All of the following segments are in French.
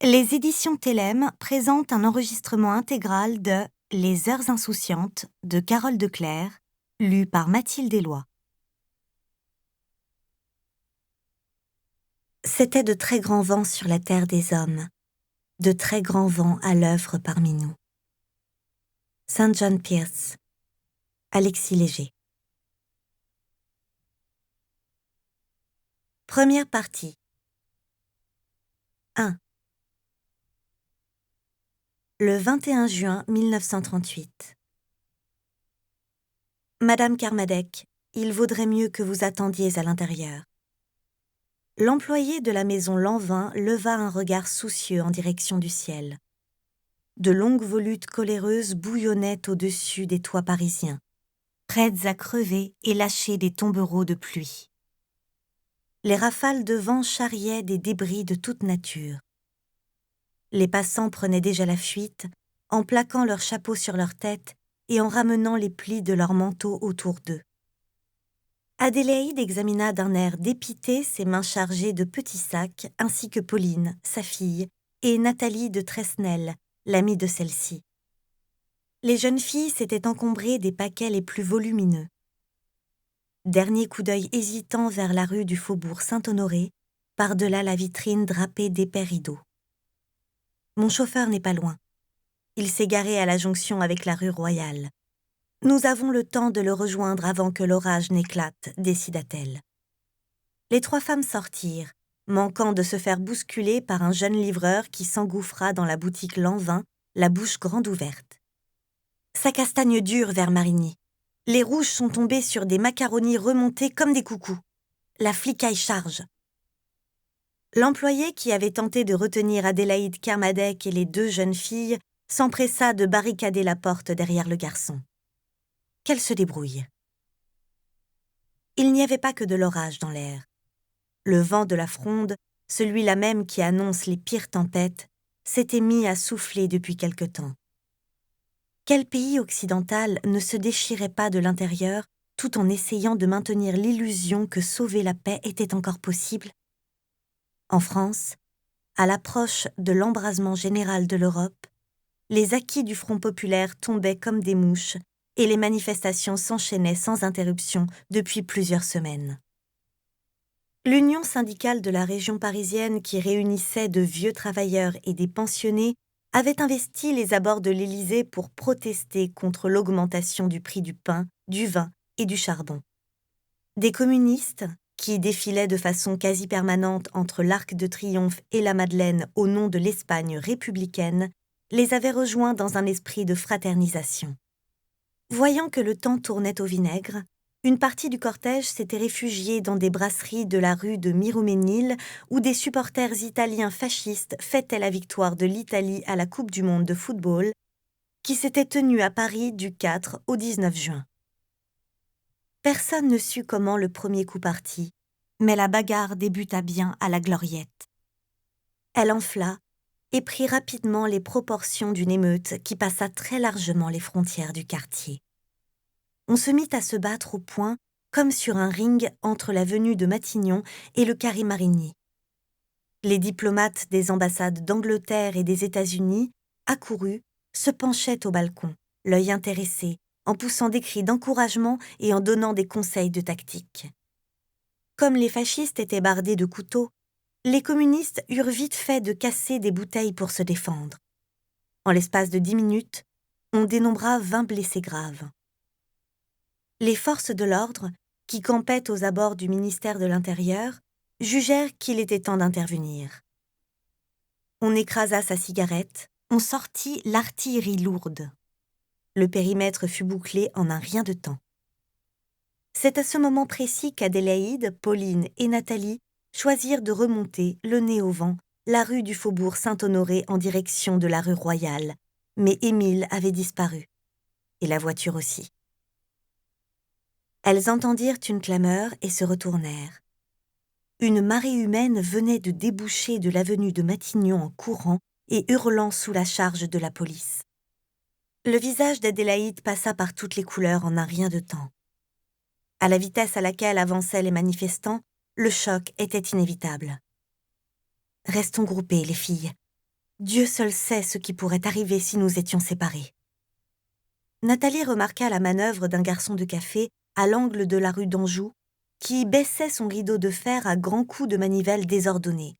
Les éditions Télème présentent un enregistrement intégral de Les Heures insouciantes de Carole Declercq, lu par Mathilde Éloi. C'était de très grands vents sur la terre des hommes, de très grands vents à l'œuvre parmi nous. St. John Pierce, Alexis Léger. Première partie. 1. Le 21 juin 1938. Madame Kermadec, il vaudrait mieux que vous attendiez à l'intérieur. L'employé de la maison Lanvin leva un regard soucieux en direction du ciel. De longues volutes coléreuses bouillonnaient au-dessus des toits parisiens, prêtes à crever et lâcher des tombereaux de pluie. Les rafales de vent charriaient des débris de toute nature. Les passants prenaient déjà la fuite, en plaquant leurs chapeaux sur leur tête et en ramenant les plis de leurs manteaux autour d'eux. Adélaïde examina d'un air dépité ses mains chargées de petits sacs, ainsi que Pauline, sa fille, et Nathalie de Tresnel, l'amie de celle-ci. Les jeunes filles s'étaient encombrées des paquets les plus volumineux. Dernier coup d'œil hésitant vers la rue du Faubourg Saint-Honoré, par-delà la vitrine drapée d'épais rideaux. Mon chauffeur n'est pas loin. Il s'est garé à la jonction avec la rue Royale. Nous avons le temps de le rejoindre avant que l'orage n'éclate, décida-t-elle. Les trois femmes sortirent, manquant de se faire bousculer par un jeune livreur qui s'engouffra dans la boutique Lanvin, la bouche grande ouverte. Ça castagne dur vers Marigny. Les rouges sont tombés sur des macaronis remontés comme des coucous. La flicaille charge. L'employé qui avait tenté de retenir Adélaïde Kermadec et les deux jeunes filles s'empressa de barricader la porte derrière le garçon. Qu'elle se débrouille. Il n'y avait pas que de l'orage dans l'air. Le vent de la fronde, celui-là même qui annonce les pires tempêtes, s'était mis à souffler depuis quelque temps. Quel pays occidental ne se déchirait pas de l'intérieur tout en essayant de maintenir l'illusion que sauver la paix était encore possible ? En France, à l'approche de l'embrasement général de l'Europe, les acquis du Front populaire tombaient comme des mouches et les manifestations s'enchaînaient sans interruption depuis plusieurs semaines. L'Union syndicale de la région parisienne, qui réunissait de vieux travailleurs et des pensionnés, avait investi les abords de l'Élysée pour protester contre l'augmentation du prix du pain, du vin et du charbon. Des communistes, qui défilaient de façon quasi permanente entre l'Arc de Triomphe et la Madeleine au nom de l'Espagne républicaine, les avaient rejoints dans un esprit de fraternisation. Voyant que le temps tournait au vinaigre, une partie du cortège s'était réfugiée dans des brasseries de la rue de Miromesnil où des supporters italiens fascistes fêtaient la victoire de l'Italie à la Coupe du monde de football qui s'était tenue à Paris du 4 au 19 juin. Personne ne sut comment le premier coup partit, mais la bagarre débuta bien à la Gloriette. Elle enfla et prit rapidement les proportions d'une émeute qui passa très largement les frontières du quartier. On se mit à se battre au poing comme sur un ring entre la venue de Matignon et le carré Marigny. Les diplomates des ambassades d'Angleterre et des États-Unis, accourus, se penchaient au balcon, l'œil intéressé, en poussant des cris d'encouragement et en donnant des conseils de tactique. Comme les fascistes étaient bardés de couteaux, les communistes eurent vite fait de casser des bouteilles pour se défendre. En l'espace de 10 minutes, on dénombra 20 blessés graves. Les forces de l'ordre, qui campaient aux abords du ministère de l'Intérieur, jugèrent qu'il était temps d'intervenir. On écrasa sa cigarette, on sortit l'artillerie lourde. Le périmètre fut bouclé en un rien de temps. C'est à ce moment précis qu'Adélaïde, Pauline et Nathalie choisirent de remonter, le nez au vent, la rue du Faubourg Saint-Honoré en direction de la rue Royale. Mais Émile avait disparu, et la voiture aussi. Elles entendirent une clameur et se retournèrent. Une marée humaine venait de déboucher de l'avenue de Matignon en courant et hurlant sous la charge de la police. Le visage d'Adélaïde passa par toutes les couleurs en un rien de temps. À la vitesse à laquelle avançaient les manifestants, le choc était inévitable. « Restons groupées, les filles. Dieu seul sait ce qui pourrait arriver si nous étions séparés. Nathalie remarqua la manœuvre d'un garçon de café à l'angle de la rue d'Anjou, qui baissait son rideau de fer à grands coups de manivelle désordonnée.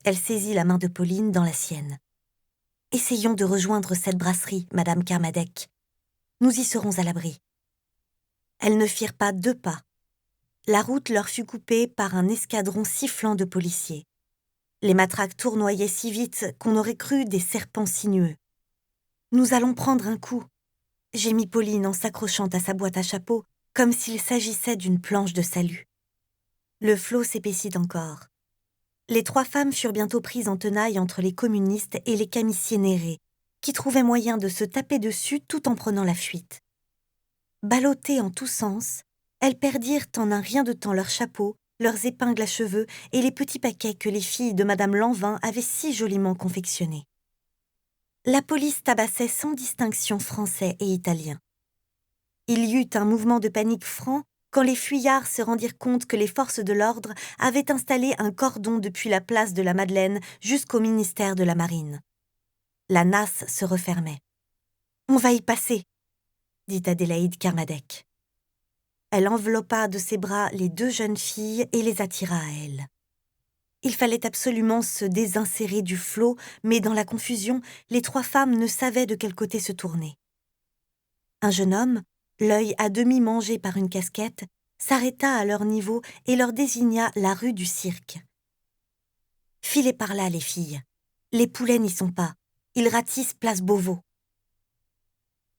Elle saisit la main de Pauline dans la sienne. « Essayons de rejoindre cette brasserie, Madame Kermadec. Nous y serons à l'abri. » Elles ne firent pas 2 pas. La route leur fut coupée par un escadron sifflant de policiers. Les matraques tournoyaient si vite qu'on aurait cru des serpents sinueux. « Nous allons prendre un coup », gémit Pauline en s'accrochant à sa boîte à chapeau, comme s'il s'agissait d'une planche de salut. Le flot s'épaissit encore. Les 3 femmes furent bientôt prises en tenaille entre les communistes et les camissiers nérés, qui trouvaient moyen de se taper dessus tout en prenant la fuite. Ballottées en tous sens, elles perdirent en un rien de temps leurs chapeaux, leurs épingles à cheveux et les petits paquets que les filles de Madame Lanvin avaient si joliment confectionnés. La police tabassait sans distinction Français et Italiens. Il y eut un mouvement de panique franc quand les fuyards se rendirent compte que les forces de l'ordre avaient installé un cordon depuis la place de la Madeleine jusqu'au ministère de la Marine. La nasse se refermait. « On va y passer », dit Adélaïde Kermadec. Elle enveloppa de ses bras les 2 jeunes filles et les attira à elle. Il fallait absolument se désinsérer du flot, mais dans la confusion, les 3 femmes ne savaient de quel côté se tourner. Un jeune homme, l'œil à demi mangé par une casquette, s'arrêta à leur niveau et leur désigna la rue du Cirque. « Filez par là, les filles. Les poulets n'y sont pas. Ils ratissent place Beauvau. »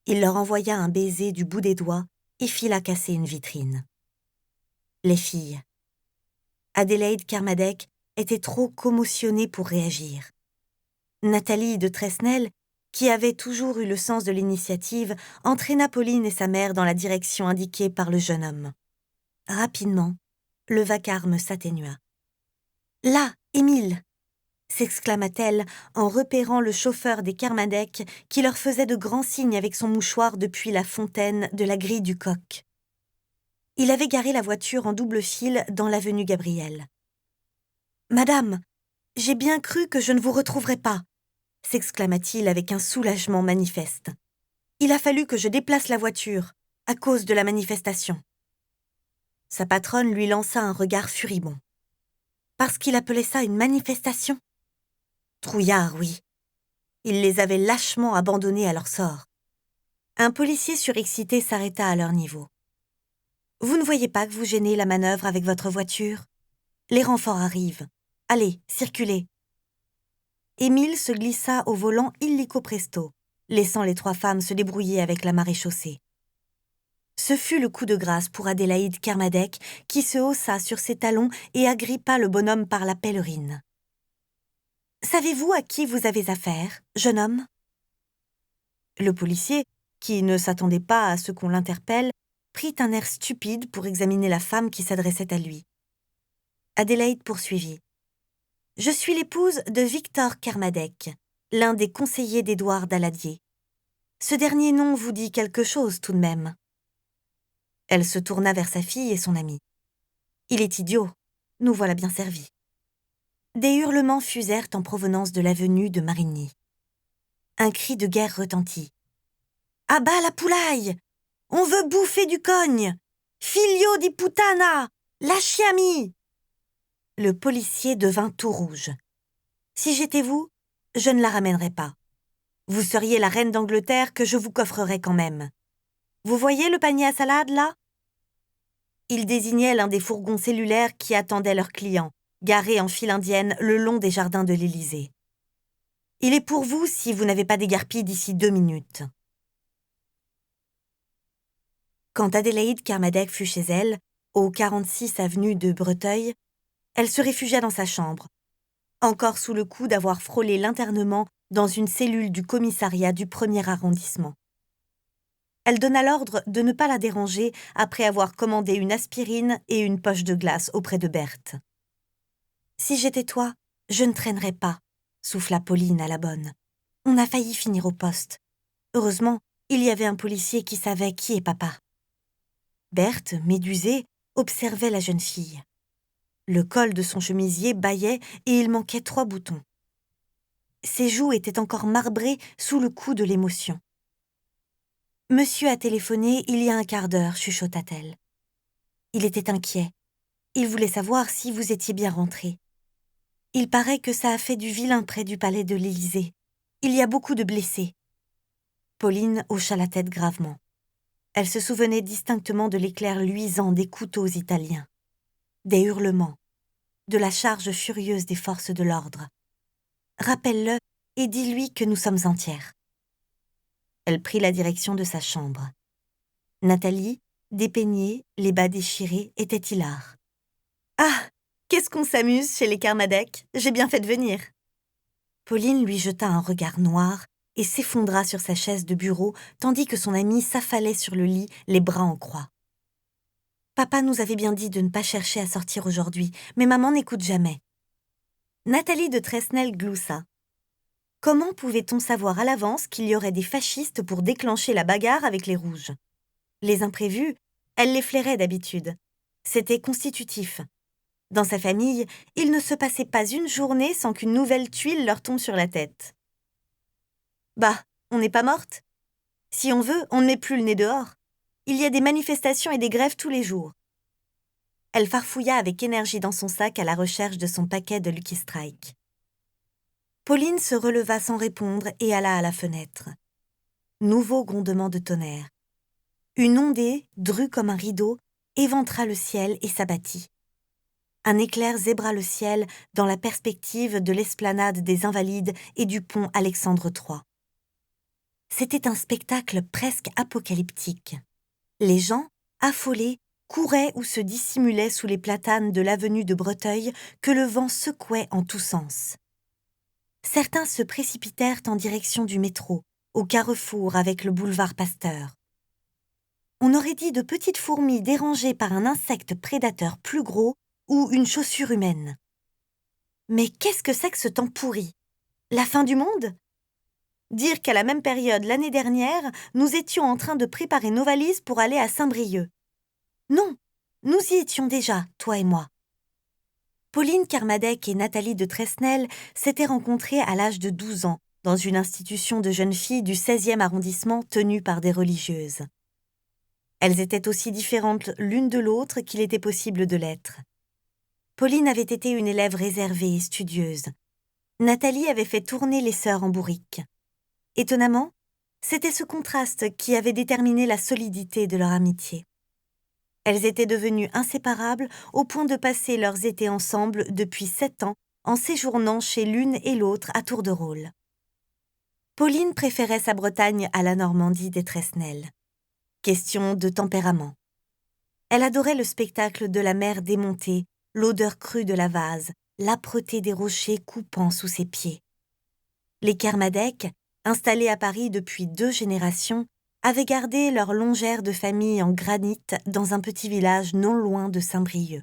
Il leur envoya un baiser du bout des doigts et fila casser une vitrine. Les filles. Adélaïde Kermadec était trop commotionnée pour réagir. Nathalie de Tresnel, qui avait toujours eu le sens de l'initiative, entraîna Pauline et sa mère dans la direction indiquée par le jeune homme. Rapidement, le vacarme s'atténua. « Là, Émile !» s'exclama-t-elle en repérant le chauffeur des Kermadec qui leur faisait de grands signes avec son mouchoir depuis la fontaine de la grille du Coq. Il avait garé la voiture en double file dans l'avenue Gabriel. « Madame, j'ai bien cru que je ne vous retrouverais pas !» s'exclama-t-il avec un soulagement manifeste. « Il a fallu que je déplace la voiture, à cause de la manifestation. » Sa patronne lui lança un regard furibond. Parce qu'il appelait ça une manifestation ? Trouillard, oui. Il les avait lâchement abandonnés à leur sort. Un policier surexcité s'arrêta à leur niveau. « Vous ne voyez pas que vous gênez la manœuvre avec votre voiture ? Les renforts arrivent. Allez, circulez. » Émile se glissa au volant illico presto, laissant les 3 femmes se débrouiller avec la maréchaussée. Ce fut le coup de grâce pour Adélaïde Kermadec, qui se haussa sur ses talons et agrippa le bonhomme par la pèlerine. « Savez-vous à qui vous avez affaire, jeune homme ?» Le policier, qui ne s'attendait pas à ce qu'on l'interpelle, prit un air stupide pour examiner la femme qui s'adressait à lui. Adélaïde poursuivit. « Je suis l'épouse de Victor Kermadec, l'un des conseillers d'Édouard Daladier. Ce dernier nom vous dit quelque chose tout de même. » Elle se tourna vers sa fille et son ami. « Il est idiot, nous voilà bien servis. » Des hurlements fusèrent en provenance de l'avenue de Marigny. Un cri de guerre retentit. « À bas la poulaille! On veut bouffer du cogne! Figlio di puttana! Lasciami !» Le policier devint tout rouge. « Si j'étais vous, je ne la ramènerais pas. Vous seriez la reine d'Angleterre que je vous coffrerais quand même. Vous voyez le panier à salade, là ?» Il désignait l'un des fourgons cellulaires qui attendaient leurs clients, garés en file indienne le long des jardins de l'Élysée. « Il est pour vous si vous n'avez pas déguerpi d'ici 2 minutes. » Quand Adélaïde Kermadec fut chez elle, au 46 avenue de Breteuil, elle se réfugia dans sa chambre, encore sous le coup d'avoir frôlé l'internement dans une cellule du commissariat du 1er arrondissement. Elle donna l'ordre de ne pas la déranger après avoir commandé une aspirine et une poche de glace auprès de Berthe. « Si j'étais toi, je ne traînerais pas », souffla Pauline à la bonne. « On a failli finir au poste. Heureusement, il y avait un policier qui savait qui est papa. » Berthe, médusée, observait la jeune fille. Le col de son chemisier bâillait et il manquait 3 boutons. Ses joues étaient encore marbrées sous le coup de l'émotion. « Monsieur a téléphoné il y a un quart d'heure, chuchota-t-elle. Il était inquiet. Il voulait savoir si vous étiez bien rentré. Il paraît que ça a fait du vilain près du palais de l'Élysée. Il y a beaucoup de blessés. » Pauline hocha la tête gravement. Elle se souvenait distinctement de l'éclair luisant des couteaux italiens, des hurlements, de la charge furieuse des forces de l'ordre. « Rappelle-le et dis-lui que nous sommes entières. » Elle prit la direction de sa chambre. Nathalie, dépeignée, les bas déchirés, était hilare. « Ah, qu'est-ce qu'on s'amuse chez les Kermadec, j'ai bien fait de venir. » Pauline lui jeta un regard noir et s'effondra sur sa chaise de bureau tandis que son amie s'affalait sur le lit, les bras en croix. « Papa nous avait bien dit de ne pas chercher à sortir aujourd'hui, mais maman n'écoute jamais. » Nathalie de Tresnel gloussa. Comment pouvait-on savoir à l'avance qu'il y aurait des fascistes pour déclencher la bagarre avec les rouges? Les imprévus, elle les flairait d'habitude. C'était constitutif. Dans sa famille, il ne se passait pas une journée sans qu'une nouvelle tuile leur tombe sur la tête. Bah, on n'est pas morte. Si on veut, on ne met plus le nez dehors. Il y a des manifestations et des grèves tous les jours. Elle farfouilla avec énergie dans son sac à la recherche de son paquet de Lucky Strike. Pauline se releva sans répondre et alla à la fenêtre. Nouveau grondement de tonnerre. Une ondée, drue comme un rideau, éventra le ciel et s'abattit. Un éclair zébra le ciel dans la perspective de l'esplanade des Invalides et du pont Alexandre III. C'était un spectacle presque apocalyptique. Les gens, affolés, couraient ou se dissimulaient sous les platanes de l'avenue de Breteuil que le vent secouait en tous sens. Certains se précipitèrent en direction du métro, au carrefour avec le boulevard Pasteur. On aurait dit de petites fourmis dérangées par un insecte prédateur plus gros ou une chaussure humaine. Mais qu'est-ce que c'est que ce temps pourri? La fin du monde? Dire qu'à la même période l'année dernière, nous étions en train de préparer nos valises pour aller à Saint-Brieuc. Non, nous y étions déjà, toi et moi. Pauline Kermadec et Nathalie de Tresnel s'étaient rencontrées à l'âge de 12 ans dans une institution de jeunes filles du 16e arrondissement tenue par des religieuses. Elles étaient aussi différentes l'une de l'autre qu'il était possible de l'être. Pauline avait été une élève réservée et studieuse. Nathalie avait fait tourner les sœurs en bourrique. Étonnamment, c'était ce contraste qui avait déterminé la solidité de leur amitié. Elles étaient devenues inséparables au point de passer leurs étés ensemble depuis 7 ans en séjournant chez l'une et l'autre à tour de rôle. Pauline préférait sa Bretagne à la Normandie des Tresnel. Question de tempérament. Elle adorait le spectacle de la mer démontée, l'odeur crue de la vase, l'âpreté des rochers coupant sous ses pieds. Les Kermadec, installés à Paris depuis 2 générations, avaient gardé leur longère de famille en granit dans un petit village non loin de Saint-Brieuc.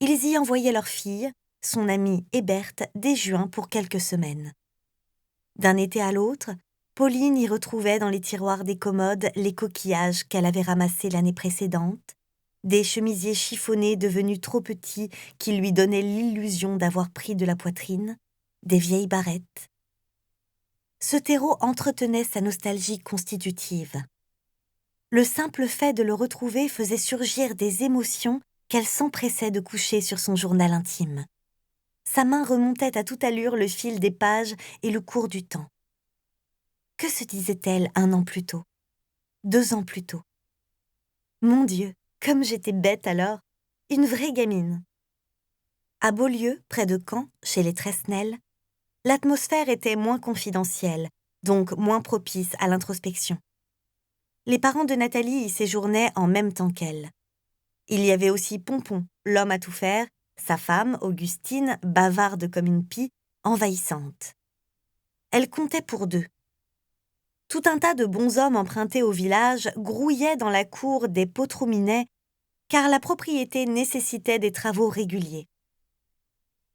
Ils y envoyaient leur fille, son amie Héberte, dès juin pour quelques semaines. D'un été à l'autre, Pauline y retrouvait dans les tiroirs des commodes les coquillages qu'elle avait ramassés l'année précédente, des chemisiers chiffonnés devenus trop petits qui lui donnaient l'illusion d'avoir pris de la poitrine, des vieilles barrettes. Ce terreau entretenait sa nostalgie constitutive. Le simple fait de le retrouver faisait surgir des émotions qu'elle s'empressait de coucher sur son journal intime. Sa main remontait à toute allure le fil des pages et le cours du temps. Que se disait-elle 1 an plus tôt, 2 ans plus tôt? Mon Dieu, comme j'étais bête alors, une vraie gamine. À Beaulieu, près de Caen, chez les Tresnel, l'atmosphère était moins confidentielle, donc moins propice à l'introspection. Les parents de Nathalie y séjournaient en même temps qu'elle. Il y avait aussi Pompon, l'homme à tout faire, sa femme, Augustine, bavarde comme une pie, envahissante. Elle comptait pour 2. Tout un tas de bonshommes empruntés au village grouillaient dans la cour des Potrominets, car la propriété nécessitait des travaux réguliers.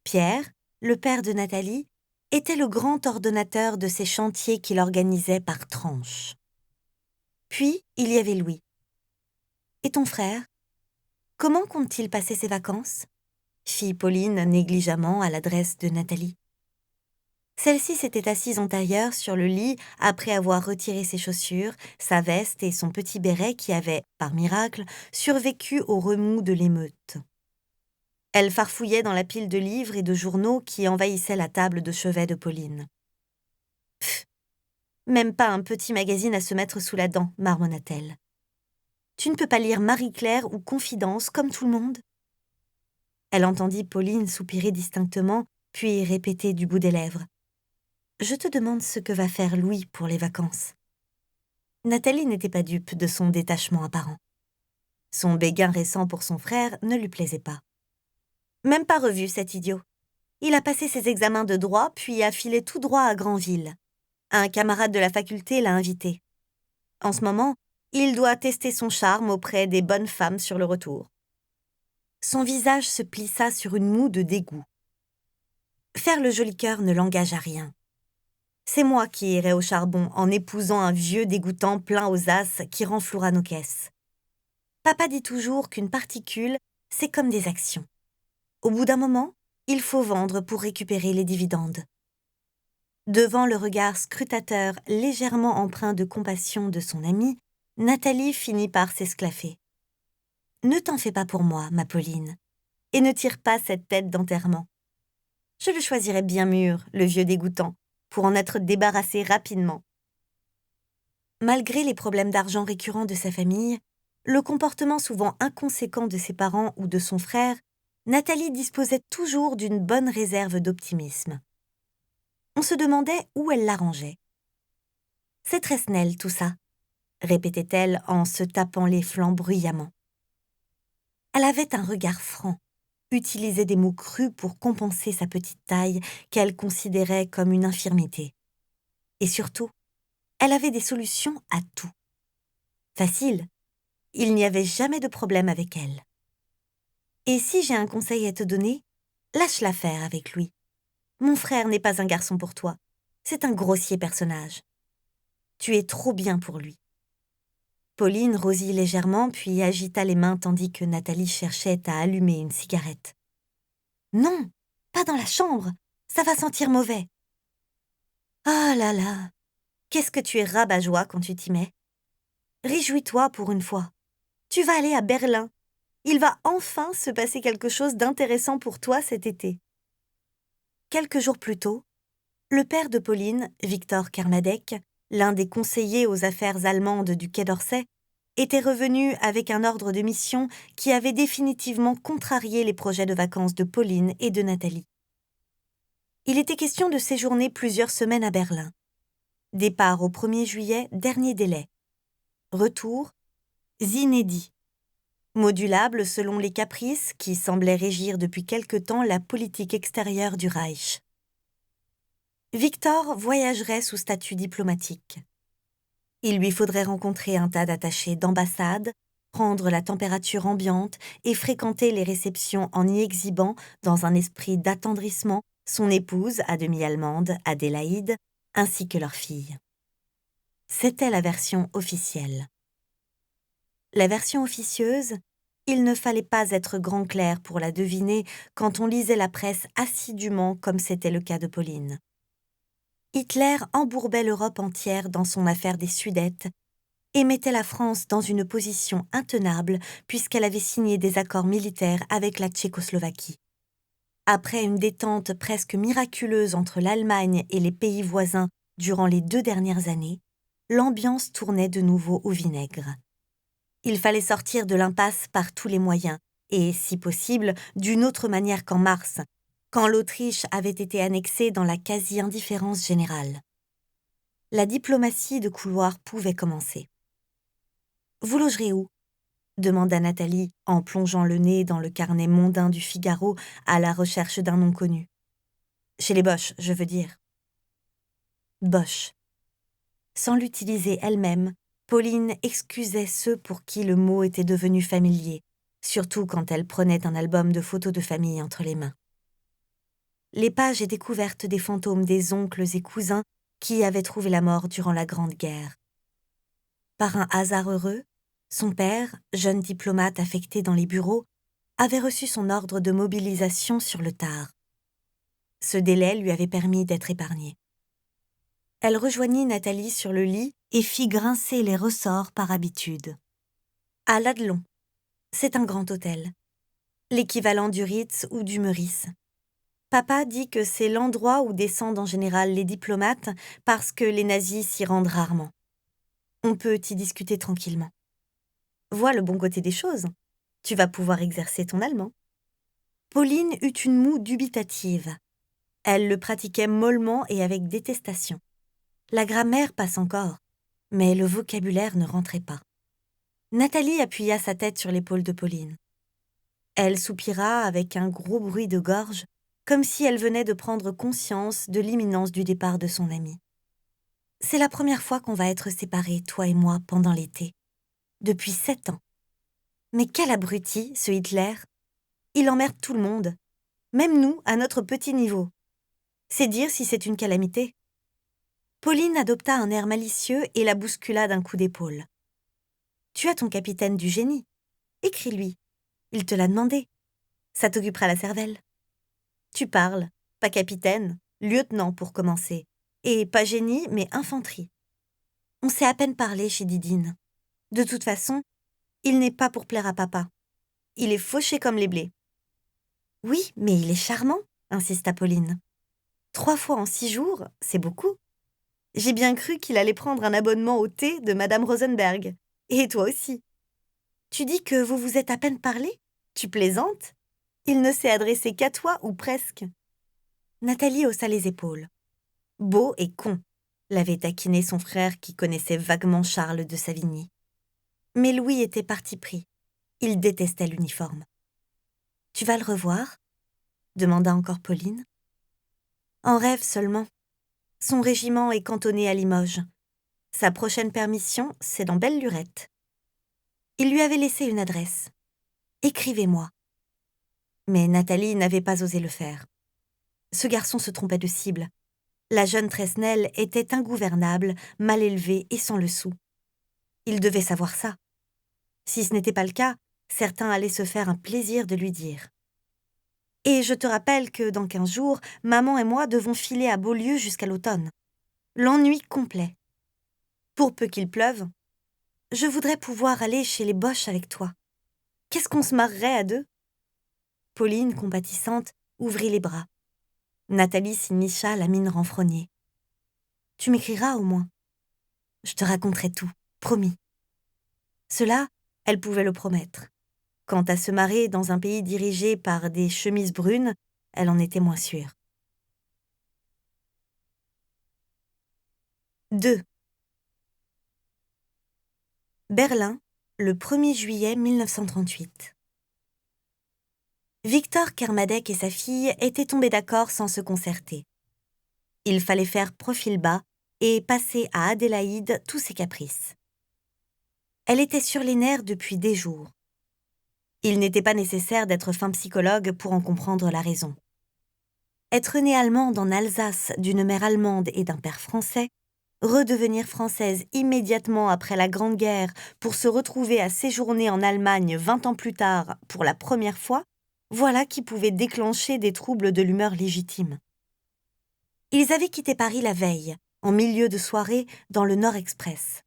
Pierre, le père de Nathalie, était le grand ordonnateur de ces chantiers qu'il organisait par tranches. Puis, il y avait Louis. « Et ton frère? Comment compte-t-il passer ses vacances ?» fit Pauline négligemment à l'adresse de Nathalie. Celle-ci s'était assise en tailleur sur le lit après avoir retiré ses chaussures, sa veste et son petit béret qui avait, par miracle, survécu au remous de l'émeute. Elle farfouillait dans la pile de livres et de journaux qui envahissait la table de chevet de Pauline. « Pff, même pas un petit magazine à se mettre sous la dent, marmonna-t-elle. Tu ne peux pas lire Marie-Claire ou Confidence comme tout le monde ?» Elle entendit Pauline soupirer distinctement, puis répéter du bout des lèvres. « Je te demande ce que va faire Louis pour les vacances. » Nathalie n'était pas dupe de son détachement apparent. Son béguin récent pour son frère ne lui plaisait pas. Même pas revu, cet idiot. Il a passé ses examens de droit, puis a filé tout droit à Granville. Un camarade de la faculté l'a invité. En ce moment, il doit tester son charme auprès des bonnes femmes sur le retour. Son visage se plissa sur une moue de dégoût. Faire le joli cœur ne l'engage à rien. C'est moi qui irai au charbon en épousant un vieux dégoûtant plein aux as qui renflouera nos caisses. Papa dit toujours qu'une particule, c'est comme des actions. Au bout d'un moment, il faut vendre pour récupérer les dividendes. Devant le regard scrutateur légèrement empreint de compassion de son amie, Nathalie finit par s'esclaffer. « Ne t'en fais pas pour moi, ma Pauline, et ne tire pas cette tête d'enterrement. Je le choisirais bien mûr, le vieux dégoûtant, pour en être débarrassé rapidement. » Malgré les problèmes d'argent récurrents de sa famille, le comportement souvent inconséquent de ses parents ou de son frère, Nathalie disposait toujours d'une bonne réserve d'optimisme. On se demandait où elle l'arrangeait. « C'est très snell, tout ça », répétait-elle en se tapant les flancs bruyamment. Elle avait un regard franc, utilisait des mots crus pour compenser sa petite taille qu'elle considérait comme une infirmité. Et surtout, elle avait des solutions à tout. Facile, il n'y avait jamais de problème avec elle. Et si j'ai un conseil à te donner, lâche-la faire avec lui. Mon frère n'est pas un garçon pour toi, c'est un grossier personnage. Tu es trop bien pour lui. Pauline rosit légèrement puis agita les mains tandis que Nathalie cherchait à allumer une cigarette. « Non, pas dans la chambre, ça va sentir mauvais. »« Ah là là, qu'est-ce que tu es rabat-joie quand tu t'y mets. Réjouis-toi pour une fois. Tu vas aller à Berlin. Il va enfin se passer quelque chose d'intéressant pour toi cet été. » Quelques jours plus tôt, le père de Pauline, Victor Kermadec, l'un des conseillers aux affaires allemandes du Quai d'Orsay, était revenu avec un ordre de mission qui avait définitivement contrarié les projets de vacances de Pauline et de Nathalie. Il était question de séjourner plusieurs semaines à Berlin. Départ au 1er juillet, dernier délai. Retour, inédit. Modulable selon les caprices qui semblaient régir depuis quelque temps la politique extérieure du Reich. Victor voyagerait sous statut diplomatique. Il lui faudrait rencontrer un tas d'attachés d'ambassade, prendre la température ambiante et fréquenter les réceptions en y exhibant, dans un esprit d'attendrissement, son épouse, à demi allemande, Adélaïde, ainsi que leur fille. C'était la version officielle. La version officieuse, il ne fallait pas être grand clerc pour la deviner quand on lisait la presse assidûment comme c'était le cas de Pauline. Hitler embourbait l'Europe entière dans son affaire des Sudètes et mettait la France dans une position intenable puisqu'elle avait signé des accords militaires avec la Tchécoslovaquie. Après une détente presque miraculeuse entre l'Allemagne et les pays voisins durant les 2 dernières années, l'ambiance tournait de nouveau au vinaigre. Il fallait sortir de l'impasse par tous les moyens, et, si possible, d'une autre manière qu'en mars, quand l'Autriche avait été annexée dans la quasi-indifférence générale. La diplomatie de couloir pouvait commencer. « Vous logerez où ?» demanda Nathalie en plongeant le nez dans le carnet mondain du Figaro à la recherche d'un nom connu. « Chez les Boches, je veux dire. » Boche. Sans l'utiliser elle-même, Pauline excusait ceux pour qui le mot était devenu familier, surtout quand elle prenait un album de photos de famille entre les mains. Les pages étaient couvertes des fantômes des oncles et cousins qui avaient trouvé la mort durant la Grande Guerre. Par un hasard heureux, son père, jeune diplomate affecté dans les bureaux, avait reçu son ordre de mobilisation sur le tard. Ce délai lui avait permis d'être épargnée. Elle rejoignit Nathalie sur le lit et fit grincer les ressorts par habitude. À l'Adelon, c'est un grand hôtel, l'équivalent du Ritz ou du Meurice. Papa dit que c'est l'endroit où descendent en général les diplomates parce que les nazis s'y rendent rarement. On peut y discuter tranquillement. Vois le bon côté des choses. Tu vas pouvoir exercer ton allemand. Pauline eut une moue dubitative. Elle le pratiquait mollement et avec détestation. La grammaire passe encore, mais le vocabulaire ne rentrait pas. Nathalie appuya sa tête sur l'épaule de Pauline. Elle soupira avec un gros bruit de gorge, comme si elle venait de prendre conscience de l'imminence du départ de son amie. « C'est la première fois qu'on va être séparés, toi et moi, pendant l'été. Depuis 7 ans. Mais quel abruti, ce Hitler! Il emmerde tout le monde. Même nous, à notre petit niveau. C'est dire si c'est une calamité. » Pauline adopta un air malicieux et la bouscula d'un coup d'épaule. « Tu as ton capitaine du génie. Écris-lui. Il te l'a demandé. Ça t'occupera la cervelle. » Tu parles, pas capitaine, lieutenant pour commencer. Et pas génie, mais infanterie. On s'est à peine parlé chez Didine. De toute façon, il n'est pas pour plaire à papa. Il est fauché comme les blés. Oui, mais il est charmant, insista Pauline. 3 fois en 6 jours, c'est beaucoup. J'ai bien cru qu'il allait prendre un abonnement au thé de Madame Rosenberg. Et toi aussi. Tu dis que vous vous êtes à peine parlé? Tu plaisantes? Il ne s'est adressé qu'à toi, ou presque. Nathalie haussa les épaules. Beau et con, l'avait taquiné son frère qui connaissait vaguement Charles de Savigny. Mais Louis était parti pris. Il détestait l'uniforme. « Tu vas le revoir ?» demanda encore Pauline. « En rêve seulement. Son régiment est cantonné à Limoges. Sa prochaine permission, c'est dans Belle-Lurette. Il lui avait laissé une adresse. Écrivez-moi. » Mais Nathalie n'avait pas osé le faire. Ce garçon se trompait de cible. La jeune Tresnel était ingouvernable, mal élevée et sans le sou. Il devait savoir ça. Si ce n'était pas le cas, certains allaient se faire un plaisir de lui dire. Et je te rappelle que dans 15 jours, maman et moi devons filer à Beaulieu jusqu'à l'automne. L'ennui complet. Pour peu qu'il pleuve, je voudrais pouvoir aller chez les Boches avec toi. Qu'est-ce qu'on se marrerait à deux? Pauline, compatissante, ouvrit les bras. Nathalie s'y nicha, la mine renfrognée. Tu m'écriras au moins. Je te raconterai tout, promis. Cela, elle pouvait le promettre. Quant à se marrer dans un pays dirigé par des chemises brunes, elle en était moins sûre. 2. Berlin, le 1er juillet 1938. Victor Kermadec et sa fille étaient tombés d'accord sans se concerter. Il fallait faire profil bas et passer à Adélaïde tous ses caprices. Elle était sur les nerfs depuis des jours. Il n'était pas nécessaire d'être fin psychologue pour en comprendre la raison. Être née allemande en Alsace d'une mère allemande et d'un père français, redevenir française immédiatement après la Grande Guerre pour se retrouver à séjourner en Allemagne 20 ans plus tard pour la première fois, voilà qui pouvait déclencher des troubles de l'humeur légitime. Ils avaient quitté Paris la veille, en milieu de soirée, dans le Nord Express.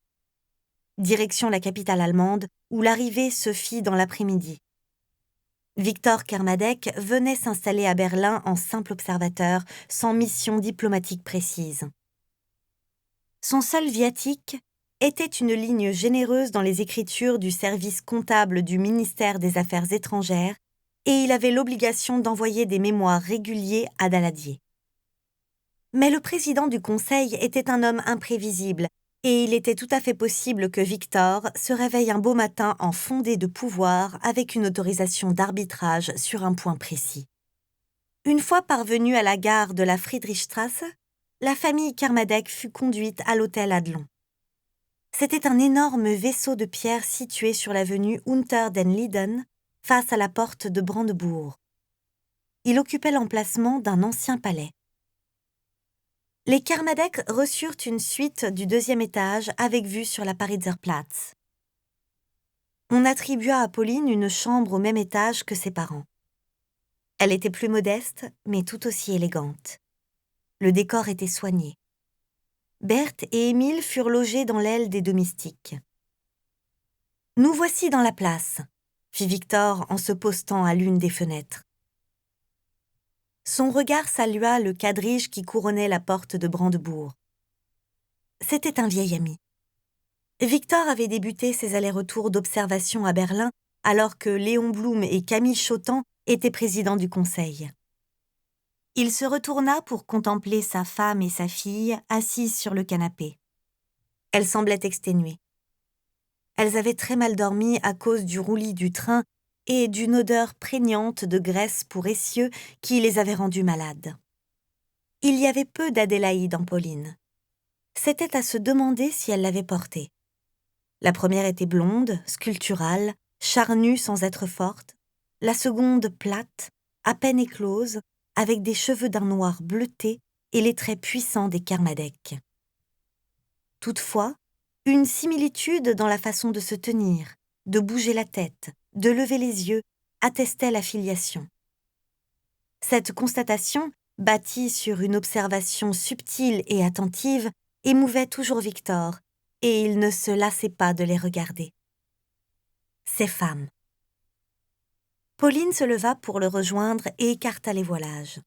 Direction la capitale allemande, où l'arrivée se fit dans l'après-midi. Victor Kermadec venait s'installer à Berlin en simple observateur, sans mission diplomatique précise. Son seul viatique était une ligne généreuse dans les écritures du service comptable du ministère des Affaires étrangères, et il avait l'obligation d'envoyer des mémoires réguliers à Daladier. Mais le président du Conseil était un homme imprévisible, et il était tout à fait possible que Victor se réveille un beau matin en fondé de pouvoir avec une autorisation d'arbitrage sur un point précis. Une fois parvenue à la gare de la Friedrichstrasse, la famille Kermadec fut conduite à l'hôtel Adelon. C'était un énorme vaisseau de pierre situé sur l'avenue Unter den Linden, face à la porte de Brandebourg. Il occupait l'emplacement d'un ancien palais. Les Kermadec reçurent une suite du 2e étage avec vue sur la Pariser Platz. On attribua à Pauline une chambre au même étage que ses parents. Elle était plus modeste, mais tout aussi élégante. Le décor était soigné. Berthe et Émile furent logés dans l'aile des domestiques. « Nous voici dans la place », fit Victor en se postant à l'une des fenêtres. Son regard salua le quadrige qui couronnait la porte de Brandebourg. C'était un vieil ami. Victor avait débuté ses allers-retours d'observation à Berlin alors que Léon Blum et Camille Chotan étaient présidents du conseil. Il se retourna pour contempler sa femme et sa fille assises sur le canapé. Elles semblaient exténuées. Elles avaient très mal dormi à cause du roulis du train et d'une odeur prégnante de graisse pour essieux qui les avait rendues malades. Il y avait peu d'Adélaïde en Pauline. C'était à se demander si elle l'avait portée. La première était blonde, sculpturale, charnue sans être forte. La seconde plate, à peine éclose, avec des cheveux d'un noir bleuté et les traits puissants des Kermadec. Toutefois, une similitude dans la façon de se tenir, de bouger la tête, de lever les yeux, attestait la filiation. Cette constatation, bâtie sur une observation subtile et attentive, émouvait toujours Victor, et il ne se lassait pas de les regarder. Ces femmes. Pauline se leva pour le rejoindre et écarta les voilages.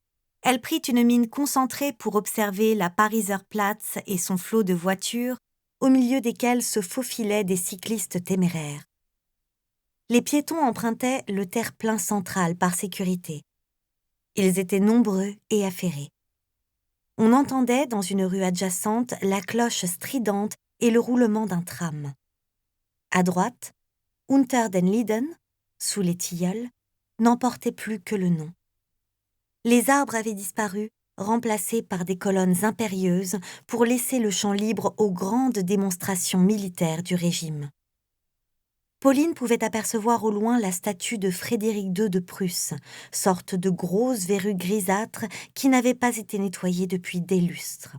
Elle prit une mine concentrée pour observer la Pariser Platz et son flot de voitures, au milieu desquelles se faufilaient des cyclistes téméraires. Les piétons empruntaient le terre-plein central par sécurité. Ils étaient nombreux et affairés. On entendait dans une rue adjacente la cloche stridente et le roulement d'un tram. À droite, Unter den Linden, sous les tilleuls, n'en portait plus que le nom. Les arbres avaient disparu, remplacés par des colonnes impérieuses pour laisser le champ libre aux grandes démonstrations militaires du régime. Pauline pouvait apercevoir au loin la statue de Frédéric II de Prusse, sorte de grosse verrue grisâtre qui n'avait pas été nettoyée depuis des lustres.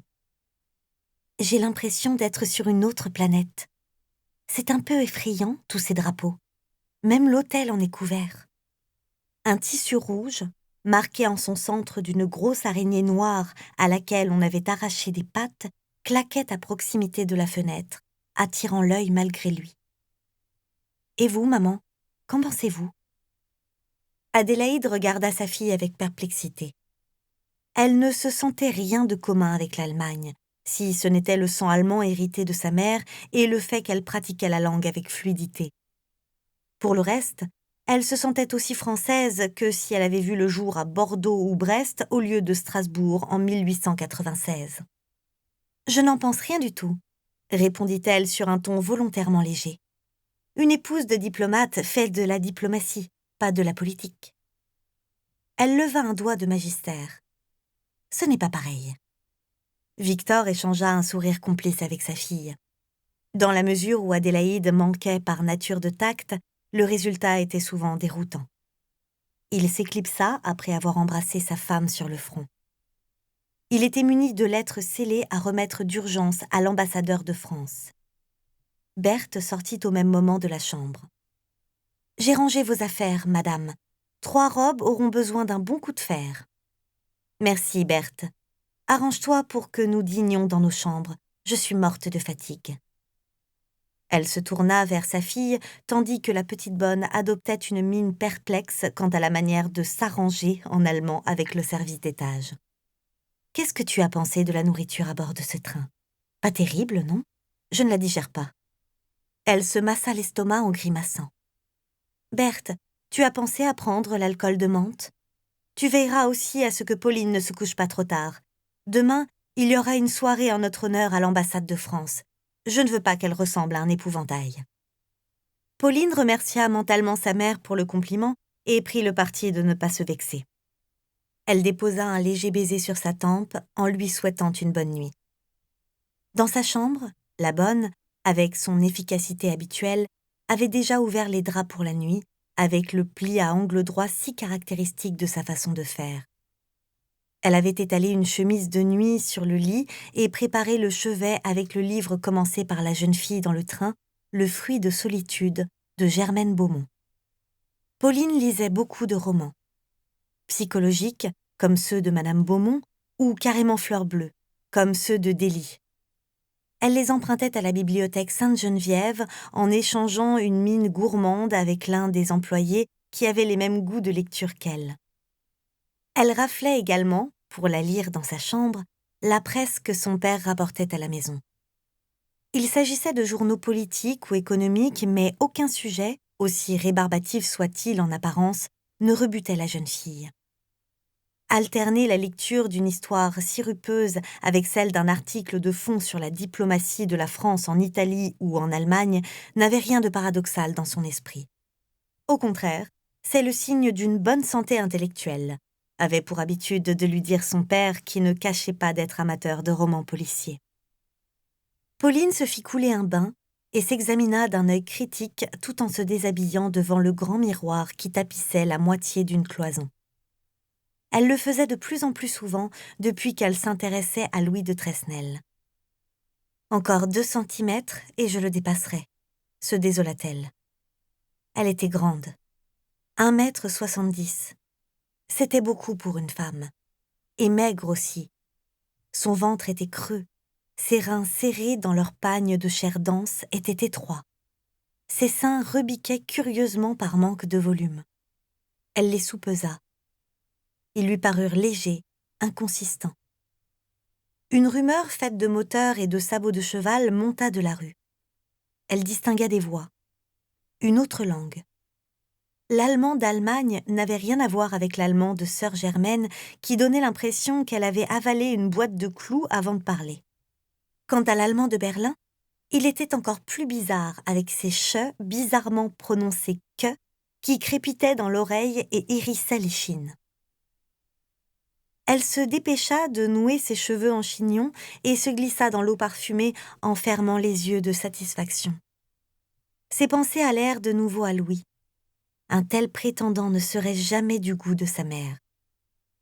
« J'ai l'impression d'être sur une autre planète. C'est un peu effrayant, tous ces drapeaux. Même l'autel en est couvert. » Un tissu rouge, marqué en son centre d'une grosse araignée noire à laquelle on avait arraché des pattes, claquait à proximité de la fenêtre, attirant l'œil malgré lui. « Et vous, maman, qu'en pensez-vous » Adélaïde regarda sa fille avec perplexité. Elle ne se sentait rien de commun avec l'Allemagne, si ce n'était le sang allemand hérité de sa mère et le fait qu'elle pratiquait la langue avec fluidité. Pour le reste, elle se sentait aussi française que si elle avait vu le jour à Bordeaux ou Brest au lieu de Strasbourg en 1896. « Je n'en pense rien du tout, » répondit-elle sur un ton volontairement léger. « Une épouse de diplomate fait de la diplomatie, pas de la politique. » Elle leva un doigt de magistère. « Ce n'est pas pareil. » Victor échangea un sourire complice avec sa fille. Dans la mesure où Adélaïde manquait par nature de tact, le résultat était souvent déroutant. Il s'éclipsa après avoir embrassé sa femme sur le front. Il était muni de lettres scellées à remettre d'urgence à l'ambassadeur de France. Berthe sortit au même moment de la chambre. « J'ai rangé vos affaires, madame. 3 robes auront besoin d'un bon coup de fer. »« Merci, Berthe. Arrange-toi pour que nous dînions dans nos chambres. Je suis morte de fatigue. » Elle se tourna vers sa fille, tandis que la petite bonne adoptait une mine perplexe quant à la manière de s'arranger en allemand avec le service d'étage. « Qu'est-ce que tu as pensé de la nourriture à bord de ce train ? Pas terrible, non ? Je ne la digère pas. » Elle se massa l'estomac en grimaçant. « Berthe, tu as pensé à prendre l'alcool de menthe ? Tu veilleras aussi à ce que Pauline ne se couche pas trop tard. Demain, il y aura une soirée en notre honneur à l'ambassade de France. Je ne veux pas qu'elle ressemble à un épouvantail. » Pauline remercia mentalement sa mère pour le compliment et prit le parti de ne pas se vexer. Elle déposa un léger baiser sur sa tempe en lui souhaitant une bonne nuit. Dans sa chambre, la bonne, avec son efficacité habituelle, avait déjà ouvert les draps pour la nuit, avec le pli à angle droit si caractéristique de sa façon de faire. Elle avait étalé une chemise de nuit sur le lit et préparé le chevet avec le livre commencé par la jeune fille dans le train, Le fruit de solitude, de Germaine Beaumont. Pauline lisait beaucoup de romans. psychologiques, comme ceux de Madame Beaumont, ou carrément fleurs bleues, comme ceux de Delhy. Elle les empruntait à la bibliothèque Sainte-Geneviève en échangeant une mine gourmande avec l'un des employés qui avait les mêmes goûts de lecture qu'elle. Elle raflait également, pour la lire dans sa chambre, la presse que son père rapportait à la maison. Il s'agissait de journaux politiques ou économiques, mais aucun sujet, aussi rébarbatif soit-il en apparence, ne rebutait la jeune fille. Alterner la lecture d'une histoire sirupeuse avec celle d'un article de fond sur la diplomatie de la France en Italie ou en Allemagne n'avait rien de paradoxal dans son esprit. Au contraire, c'est le signe d'une bonne santé intellectuelle, avait pour habitude de lui dire son père qui ne cachait pas d'être amateur de romans policiers. Pauline se fit couler un bain et s'examina d'un œil critique tout en se déshabillant devant le grand miroir qui tapissait la moitié d'une cloison. Elle le faisait de plus en plus souvent depuis qu'elle s'intéressait à Louis de Tresnel. « Encore 2 centimètres et je le dépasserai », se désola-t-elle. Elle était grande, 1,70 m. C'était beaucoup pour une femme. Et maigre aussi. Son ventre était creux, ses reins serrés dans leur pagne de chair dense étaient étroits. Ses seins rebiquaient curieusement par manque de volume. Elle les soupesa. Ils lui parurent légers, inconsistants. Une rumeur faite de moteurs et de sabots de cheval monta de la rue. Elle distingua des voix. Une autre langue. L'allemand d'Allemagne n'avait rien à voir avec l'allemand de sœur Germaine qui donnait l'impression qu'elle avait avalé une boîte de clous avant de parler. Quant à l'allemand de Berlin, il était encore plus bizarre avec ses che bizarrement prononcés que qui crépitaient dans l'oreille et hérissaient les chines. Elle se dépêcha de nouer ses cheveux en chignon et se glissa dans l'eau parfumée en fermant les yeux de satisfaction. Ses pensées allèrent de nouveau à Louis. Un tel prétendant ne serait jamais du goût de sa mère.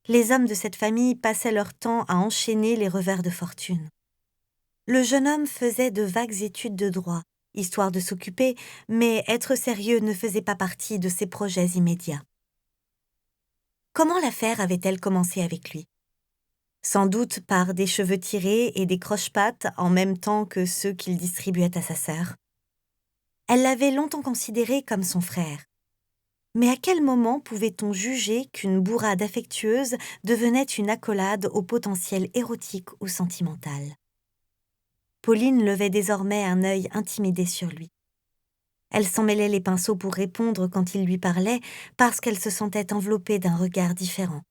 Les hommes de cette famille passaient leur temps à enchaîner les revers de fortune. Le jeune homme faisait de vagues études de droit, histoire de s'occuper, mais être sérieux ne faisait pas partie de ses projets immédiats. Comment l'affaire avait-elle commencé avec lui ? Sans doute par des cheveux tirés et des croche-pattes en même temps que ceux qu'il distribuait à sa sœur. Elle l'avait longtemps considéré comme son frère. Mais à quel moment pouvait-on juger qu'une bourrade affectueuse devenait une accolade au potentiel érotique ou sentimental ? Pauline levait désormais un œil intimidé sur lui. Elle s'en mêlait les pinceaux pour répondre quand il lui parlait parce qu'elle se sentait enveloppée d'un regard différent.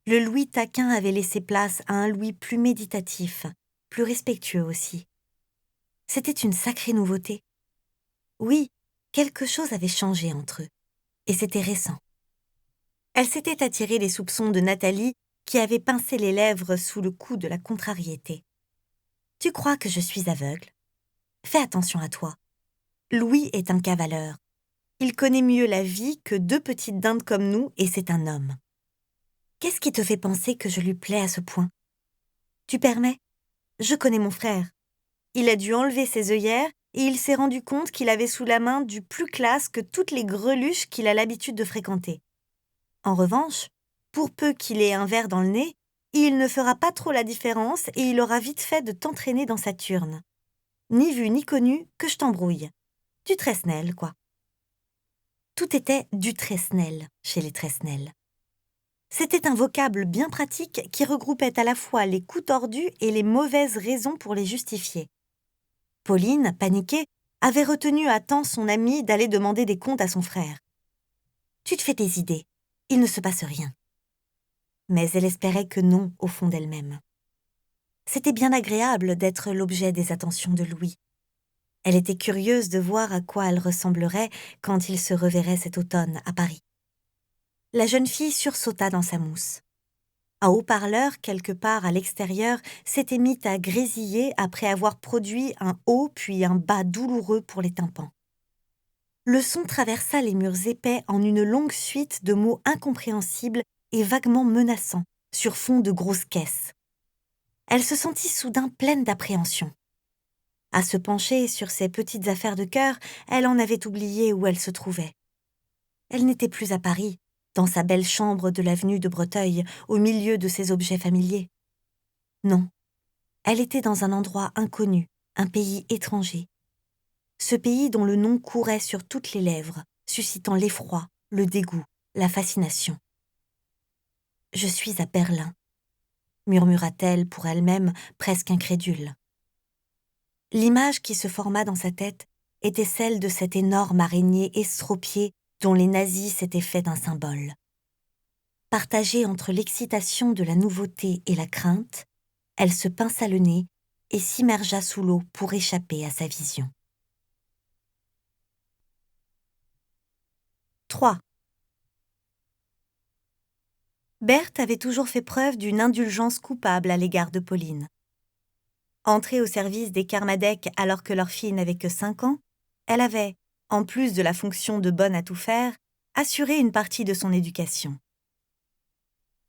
Le Louis taquin avait laissé place à un Louis plus méditatif, plus respectueux aussi. C'était une sacrée nouveauté. Oui, quelque chose avait changé entre eux, et c'était récent. Elle s'était attiré les soupçons de Nathalie qui avait pincé les lèvres sous le coup de la contrariété. « Tu crois que je suis aveugle ? Fais attention à toi. Louis est un cavaleur. Il connaît mieux la vie que 2 petites dindes comme nous et c'est un homme. Qu'est-ce qui te fait penser que je lui plais à ce point ? Tu permets ? Je connais mon frère. Il a dû enlever ses œillères et il s'est rendu compte qu'il avait sous la main du plus classe que toutes les greluches qu'il a l'habitude de fréquenter. En revanche, pour peu qu'il ait un verre dans le nez, il ne fera pas trop la différence et il aura vite fait de t'entraîner dans sa turne. Ni vu ni connu que je t'embrouille. Du Tresnel, quoi. » Tout était du Tresnel chez les Tresnel. C'était un vocable bien pratique qui regroupait à la fois les coups tordus et les mauvaises raisons pour les justifier. Pauline, paniquée, avait retenu à temps son amie d'aller demander des comptes à son frère. « Tu te fais des idées, il ne se passe rien. » Mais elle espérait que non au fond d'elle-même. C'était bien agréable d'être l'objet des attentions de Louis. Elle était curieuse de voir à quoi elle ressemblerait quand il se reverrait cet automne à Paris. La jeune fille sursauta dans sa mousse. Un haut-parleur, quelque part à l'extérieur, s'était mis à grésiller après avoir produit un haut puis un bas douloureux pour les tympans. Le son traversa les murs épais en une longue suite de mots incompréhensibles et vaguement menaçants, sur fond de grosses caisses. Elle se sentit soudain pleine d'appréhension. À se pencher sur ses petites affaires de cœur, elle en avait oublié où elle se trouvait. Elle n'était plus à Paris, dans sa belle chambre de l'avenue de Breteuil, au milieu de ses objets familiers. Non, elle était dans un endroit inconnu, un pays étranger. Ce pays dont le nom courait sur toutes les lèvres, suscitant l'effroi, le dégoût, la fascination. « Je suis à Berlin », murmura-t-elle pour elle-même, presque incrédule. L'image qui se forma dans sa tête était celle de cette énorme araignée estropiée dont les nazis s'étaient fait un symbole. Partagée entre l'excitation de la nouveauté et la crainte, elle se pinça le nez et s'immergea sous l'eau pour échapper à sa vision. 3. Berthe avait toujours fait preuve d'une indulgence coupable à l'égard de Pauline. Entrée au service des Kermadec alors que leur fille n'avait que 5 ans, elle avait, en plus de la fonction de bonne à tout faire, assuré une partie de son éducation.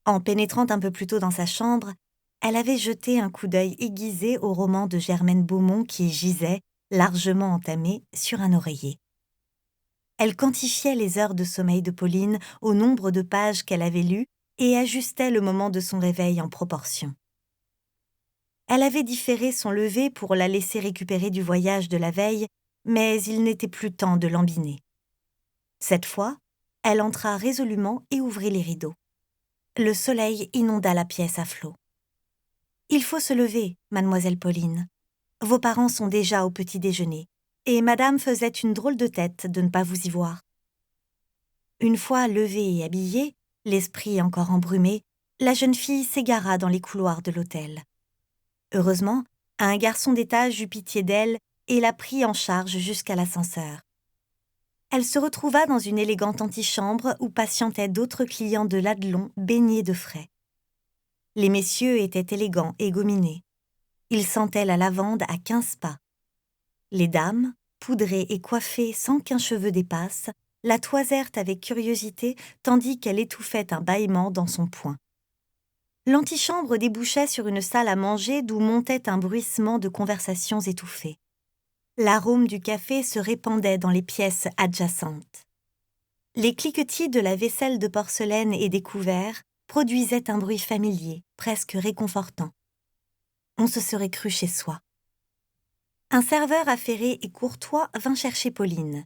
En pénétrant un peu plus tôt dans sa chambre, elle avait jeté un coup d'œil aiguisé au roman de Germaine Beaumont qui gisait, largement entamé, sur un oreiller. Elle quantifiait les heures de sommeil de Pauline au nombre de pages qu'elle avait lues et ajustait le moment de son réveil en proportion. Elle avait différé son lever pour la laisser récupérer du voyage de la veille, mais il n'était plus temps de l'embiner. Cette fois, elle entra résolument et ouvrit les rideaux. Le soleil inonda la pièce à flots. « Il faut se lever, mademoiselle Pauline. Vos parents sont déjà au petit déjeuner, et madame faisait une drôle de tête de ne pas vous y voir. » Une fois levée et habillée, l'esprit encore embrumé, la jeune fille s'égara dans les couloirs de l'hôtel. Heureusement, un garçon d'étage eut pitié d'elle et la prit en charge jusqu'à l'ascenseur. Elle se retrouva dans une élégante antichambre où patientaient d'autres clients de l'Adelon baignés de frais. Les messieurs étaient élégants et gominés. Ils sentaient la lavande à 15 pas. Les dames, poudrées et coiffées sans qu'un cheveu dépasse, la toisèrent avec curiosité tandis qu'elle étouffait un bâillement dans son poing. L'antichambre débouchait sur une salle à manger d'où montait un bruissement de conversations étouffées. L'arôme du café se répandait dans les pièces adjacentes. Les cliquetis de la vaisselle de porcelaine et des couverts produisaient un bruit familier, presque réconfortant. On se serait cru chez soi. Un serveur affairé et courtois vint chercher Pauline.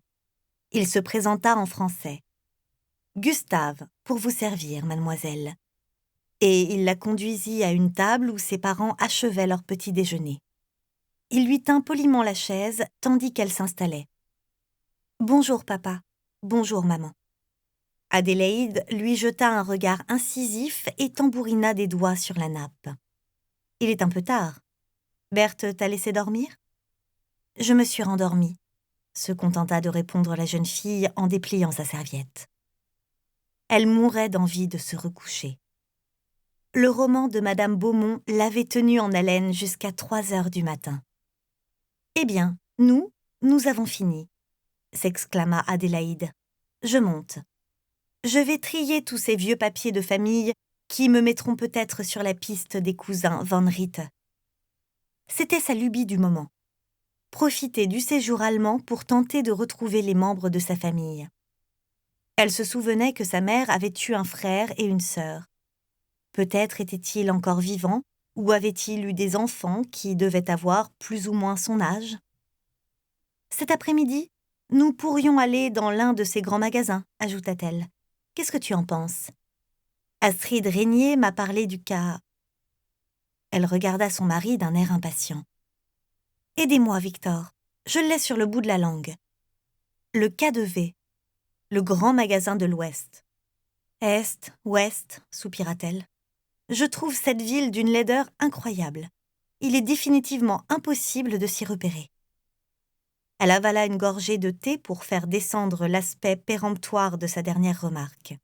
Il se présenta en français. « Gustave, pour vous servir, mademoiselle. » Et il la conduisit à une table où ses parents achevaient leur petit déjeuner. Il lui tint poliment la chaise tandis qu'elle s'installait. « Bonjour papa, bonjour maman. » Adélaïde lui jeta un regard incisif et tambourina des doigts sur la nappe. « Il est un peu tard. Berthe t'a laissé dormir ?»« Je me suis rendormie, » se contenta de répondre la jeune fille en dépliant sa serviette. Elle mourait d'envie de se recoucher. Le roman de Madame Beaumont l'avait tenue en haleine jusqu'à 3 heures du matin. « Eh bien, nous avons fini, » s'exclama Adélaïde. « Je monte. Je vais trier tous ces vieux papiers de famille qui me mettront peut-être sur la piste des cousins Van Riet. » C'était sa lubie du moment. Profiter du séjour allemand pour tenter de retrouver les membres de sa famille. Elle se souvenait que sa mère avait eu un frère et une sœur. Peut-être était-il encore vivant, ou avait-il eu des enfants qui devaient avoir plus ou moins son âge. Cet après-midi, nous pourrions aller dans l'un de ces grands magasins, ajouta-t-elle. Qu'est-ce que tu en penses ? Astrid Régnier m'a parlé du cas. Elle regarda son mari d'un air impatient. Aidez-moi, Victor, je l'ai sur le bout de la langue. Le cas de V, le grand magasin de l'Ouest. Est, Ouest, soupira-t-elle. Je trouve cette ville d'une laideur incroyable. Il est définitivement impossible de s'y repérer. Elle avala une gorgée de thé pour faire descendre l'aspect péremptoire de sa dernière remarque.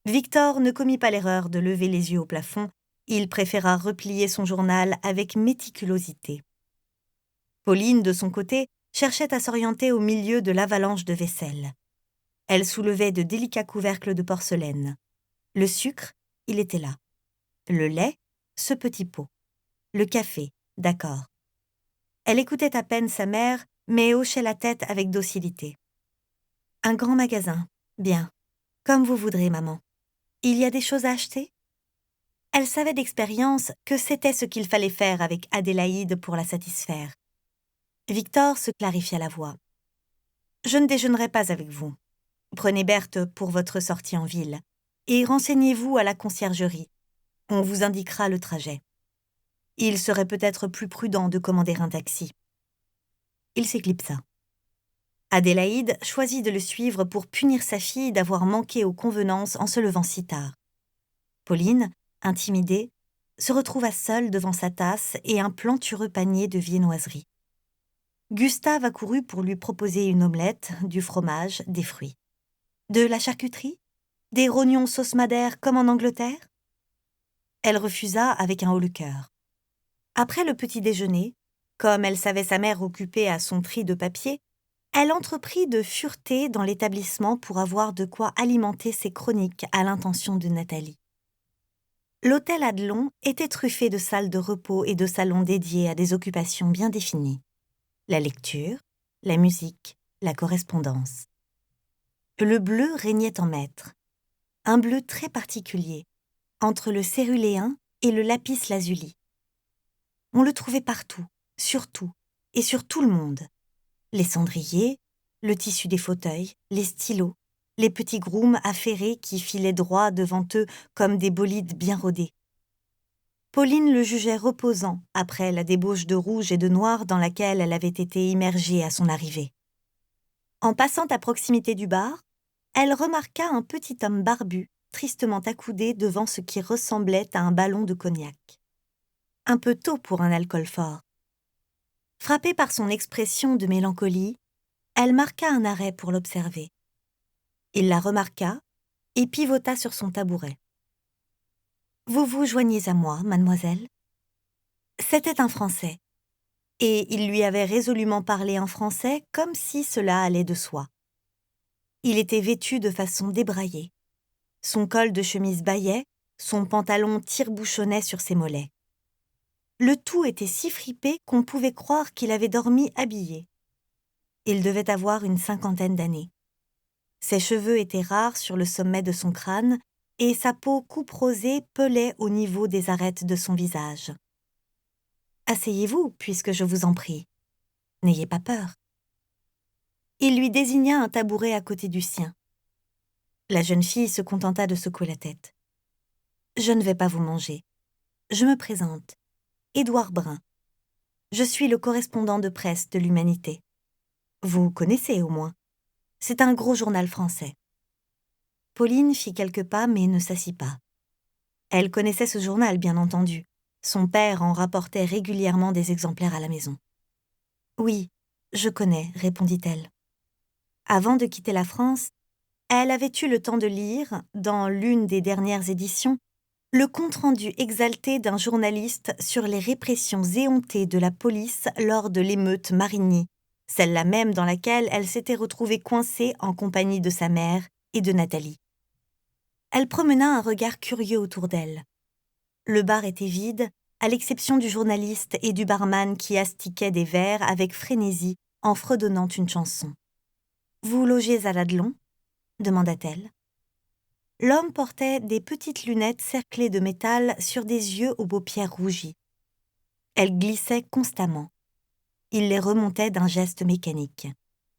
Victor ne commit pas l'erreur de lever les yeux au plafond, il préféra replier son journal avec méticulosité. Pauline, de son côté, cherchait à s'orienter au milieu de l'avalanche de vaisselle. Elle soulevait de délicats couvercles de porcelaine. Le sucre, il était là. Le lait, ce petit pot. Le café, d'accord. Elle écoutait à peine sa mère, mais hochait la tête avec docilité. Un grand magasin, bien. Comme vous voudrez, maman. Il y a des choses à acheter ? Elle savait d'expérience que c'était ce qu'il fallait faire avec Adélaïde pour la satisfaire. Victor se clarifia la voix. « Je ne déjeunerai pas avec vous. Prenez Berthe pour votre sortie en ville et renseignez-vous à la conciergerie. On vous indiquera le trajet. Il serait peut-être plus prudent de commander un taxi. » Il s'éclipsa. Adélaïde choisit de le suivre pour punir sa fille d'avoir manqué aux convenances en se levant si tard. Pauline, intimidée, se retrouva seule devant sa tasse et un plantureux panier de viennoiseries. Gustave accourut pour lui proposer une omelette, du fromage, des fruits. De la charcuterie ? Des rognons sauce madère comme en Angleterre ? Elle refusa avec un haut-le-cœur. Après le petit déjeuner, comme elle savait sa mère occupée à son tri de papier, elle entreprit de fureter dans l'établissement pour avoir de quoi alimenter ses chroniques à l'intention de Nathalie. L'hôtel Adelon était truffé de salles de repos et de salons dédiés à des occupations bien définies. La lecture, la musique, la correspondance. Le bleu régnait en maître, un bleu très particulier, entre le céruléen et le lapis-lazuli. On le trouvait partout, sur tout, et sur tout le monde. Les cendriers, le tissu des fauteuils, les stylos, les petits grooms affairés qui filaient droit devant eux comme des bolides bien rodés. Pauline le jugeait reposant après la débauche de rouge et de noir dans laquelle elle avait été immergée à son arrivée. En passant à proximité du bar, elle remarqua un petit homme barbu, tristement accoudé devant ce qui ressemblait à un ballon de cognac. Un peu tôt pour un alcool fort. Frappée par son expression de mélancolie, elle marqua un arrêt pour l'observer. Il la remarqua et pivota sur son tabouret. « Vous vous joignez à moi, mademoiselle ?» C'était un Français, et il lui avait résolument parlé en français comme si cela allait de soi. Il était vêtu de façon débraillée. Son col de chemise bâillait, son pantalon tire-bouchonnait sur ses mollets. Le tout était si fripé qu'on pouvait croire qu'il avait dormi habillé. Il devait avoir une 50aine d'années. Ses cheveux étaient rares sur le sommet de son crâne et sa peau couperosée pelait au niveau des arêtes de son visage. « Asseyez-vous, puisque je vous en prie. N'ayez pas peur. » Il lui désigna un tabouret à côté du sien. La jeune fille se contenta de secouer la tête. « Je ne vais pas vous manger. Je me présente. Édouard Brun. Je suis le correspondant de presse de l'Humanité. Vous connaissez au moins. C'est un gros journal français. » Pauline fit quelques pas mais ne s'assit pas. Elle connaissait ce journal, bien entendu. Son père en rapportait régulièrement des exemplaires à la maison. « Oui, je connais, » répondit-elle. Avant de quitter la France, elle avait eu le temps de lire, dans l'une des dernières éditions, le compte-rendu exalté d'un journaliste sur les répressions éhontées de la police lors de l'émeute Marigny, celle-là même dans laquelle elle s'était retrouvée coincée en compagnie de sa mère et de Nathalie. Elle promena un regard curieux autour d'elle. Le bar était vide, à l'exception du journaliste et du barman qui astiquaient des verres avec frénésie en fredonnant une chanson. « Vous logez à l'Adelon ?» demanda-t-elle. L'homme portait des petites lunettes cerclées de métal sur des yeux aux paupières rougies. Elles glissaient constamment. Il les remontait d'un geste mécanique.